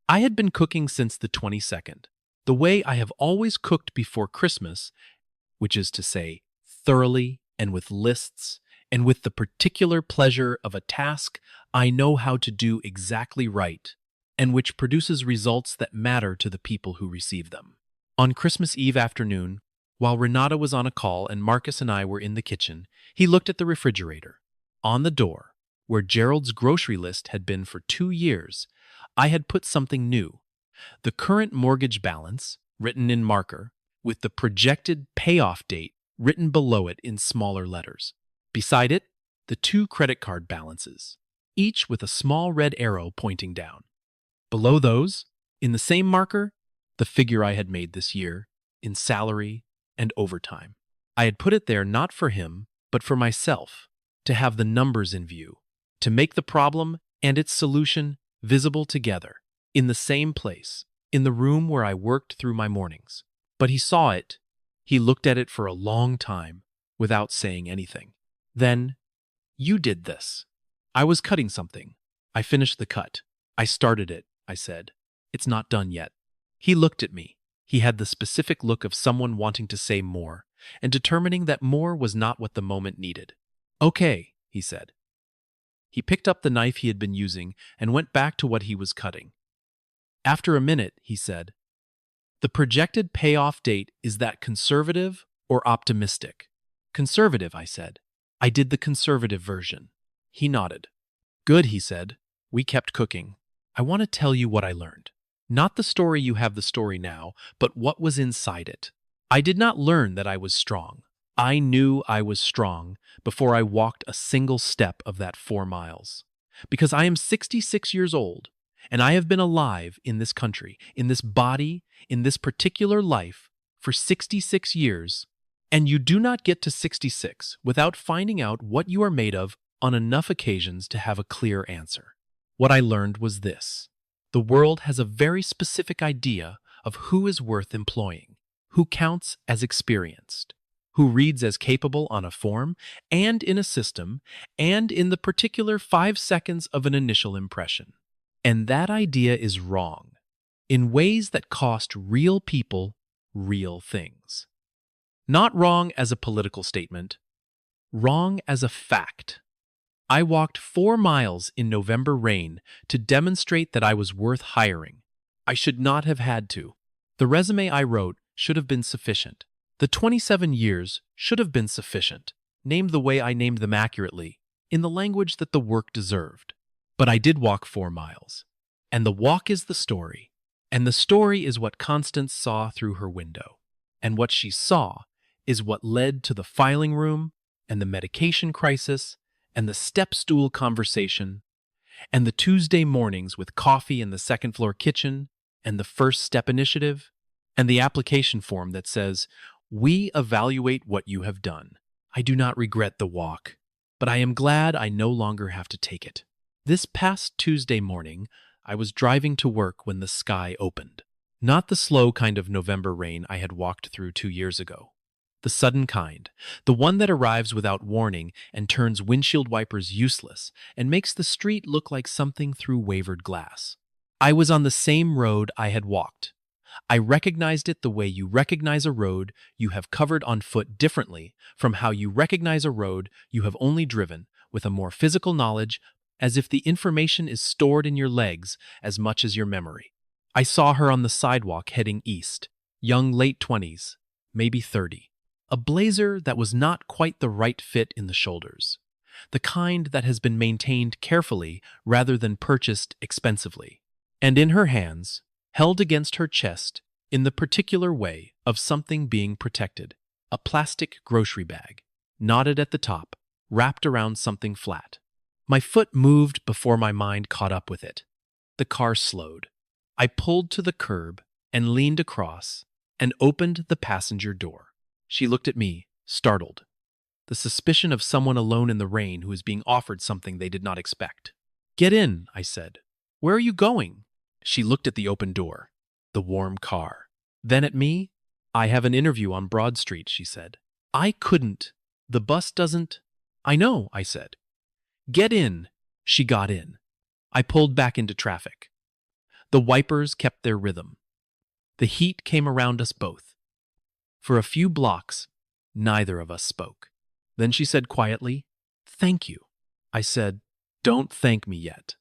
I had been cooking since the 22nd, the way I have always cooked before Christmas, which is to say, thoroughly and with lists, and with the particular pleasure of a task I know how to do exactly right, and which produces results that matter to the people who receive them. On Christmas Eve afternoon, while Renata was on a call and Marcus and I were in the kitchen, he looked at the refrigerator. On the door, where Gerald's grocery list had been for 2 years, I had put something new. The current mortgage balance, written in marker, with the projected payoff date written below it in smaller letters. Beside it, the 2 credit card balances, each with a small red arrow pointing down. Below those, in the same marker, the figure I had made this year, in salary and overtime. I had put it there not for him, but for myself, to have the numbers in view, to make the problem and its solution visible together, in the same place, in the room where I worked through my mornings. But he saw it. He looked at it for a long time, without saying anything. Then, "You did this." I was cutting something. "I finished the cut. I started it," I said. "It's not done yet." He looked at me. He had the specific look of someone wanting to say more, and determining that more was not what the moment needed. "Okay," he said. He picked up the knife he had been using and went back to what he was cutting. After a minute, he said, "The projected payoff date, is that conservative or optimistic?" "Conservative," I said. "I did the conservative version." He nodded. "Good," he said. We kept cooking. "I want to tell you what I learned. Not the story you have the story now, but what was inside it. I did not learn that I was strong. I knew I was strong before I walked a single step of that 4 miles. Because I am 66 years old, and I have been alive in this country, in this body, in this particular life, for 66 years, and you do not get to 66 without finding out what you are made of on enough occasions to have a clear answer. What I learned was this. The world has a very specific idea of who is worth employing, who counts as experienced, who reads as capable on a form and in a system and in the particular 5 seconds of an initial impression. And that idea is wrong, in ways that cost real people real things. Not wrong as a political statement, wrong as a fact. I walked 4 miles in November rain to demonstrate that I was worth hiring. I should not have had to. The resume I wrote should have been sufficient. The 27 years should have been sufficient, named the way I named them accurately, in the language that the work deserved. But I did walk 4 miles. And the walk is the story. And the story is what Constance saw through her window. And what she saw is what led to the filing room and the medication crisis and the step-stool conversation, and the Tuesday mornings with coffee in the second-floor kitchen, and the First Step Initiative, and the application form that says, "We evaluate what you have done." I do not regret the walk, but I am glad I no longer have to take it. This past Tuesday morning, I was driving to work when the sky opened. Not the slow kind of November rain I had walked through 2 years ago. The sudden kind, the one that arrives without warning and turns windshield wipers useless and makes the street look like something through wavered glass. I was on the same road I had walked. I recognized it the way you recognize a road you have covered on foot differently from how you recognize a road you have only driven, with a more physical knowledge, as if the information is stored in your legs as much as your memory. I saw her on the sidewalk heading east, young late 20s, maybe 30. A blazer that was not quite the right fit in the shoulders, the kind that has been maintained carefully rather than purchased expensively, and in her hands, held against her chest in the particular way of something being protected, a plastic grocery bag, knotted at the top, wrapped around something flat. My foot moved before my mind caught up with it. The car slowed. I pulled to the curb and leaned across and opened the passenger door. She looked at me, startled. the suspicion of someone alone in the rain who is being offered something they did not expect. "Get in," I said. "Where are you going?" She looked at the open door, the warm car. Then at me. "I have an interview on Broad Street," she said. "I couldn't. The bus doesn't—" "I know," I said. "Get in." She got in. I pulled back into traffic. The wipers kept their rhythm. The heat came around us both. For a few blocks, neither of us spoke. Then she said quietly, "Thank you." I said, "Don't thank me yet.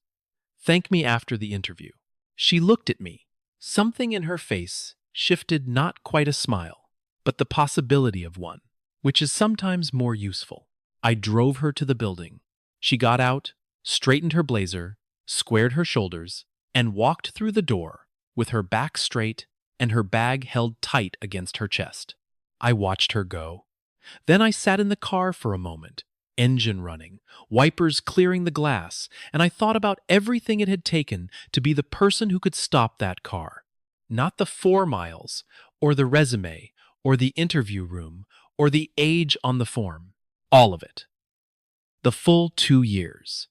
Thank me after the interview." She looked at me. Something in her face shifted, not quite a smile, but the possibility of one, which is sometimes more useful. I drove her to the building. She got out, straightened her blazer, squared her shoulders, and walked through the door with her back straight and her bag held tight against her chest. I watched her go. Then I sat in the car for a moment, engine running, wipers clearing the glass, and I thought about everything it had taken to be the person who could stop that car. Not the 4 miles, or the resume, or the interview room, or the age on the form. All of it. The full 2 years.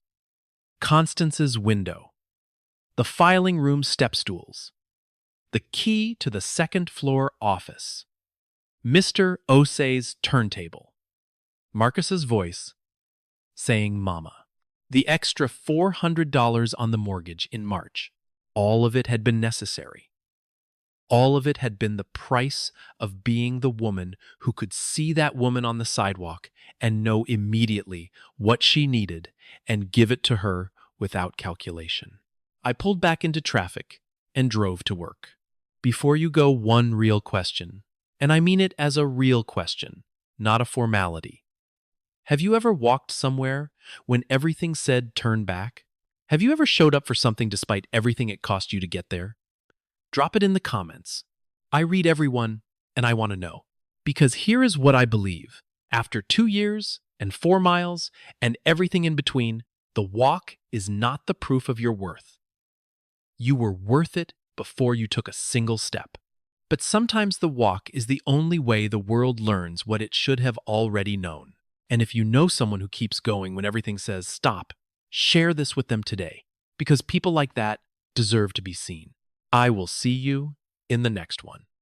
Constance's window. The filing room step stools. The key to the second-floor office. Mr. Osei's turntable. Marcus's voice saying "Mama." The extra $400 on the mortgage in March. All of it had been necessary. All of it had been the price of being the woman who could see that woman on the sidewalk and know immediately what she needed and give it to her without calculation. I pulled back into traffic and drove to work. Before you go, one real question, and I mean it as a real question, not a formality. Have you ever walked somewhere when everything said turn back? Have you ever showed up for something despite everything it cost you to get there? Drop it in the comments. I read everyone, and I want to know. Because here is what I believe. After 2 years and 4 miles and everything in between, the walk is not the proof of your worth. You were worth it before you took a single step. But sometimes the walk is the only way the world learns what it should have already known. And if you know someone who keeps going when everything says stop, share this with them today, because people like that deserve to be seen. I will see you in the next one.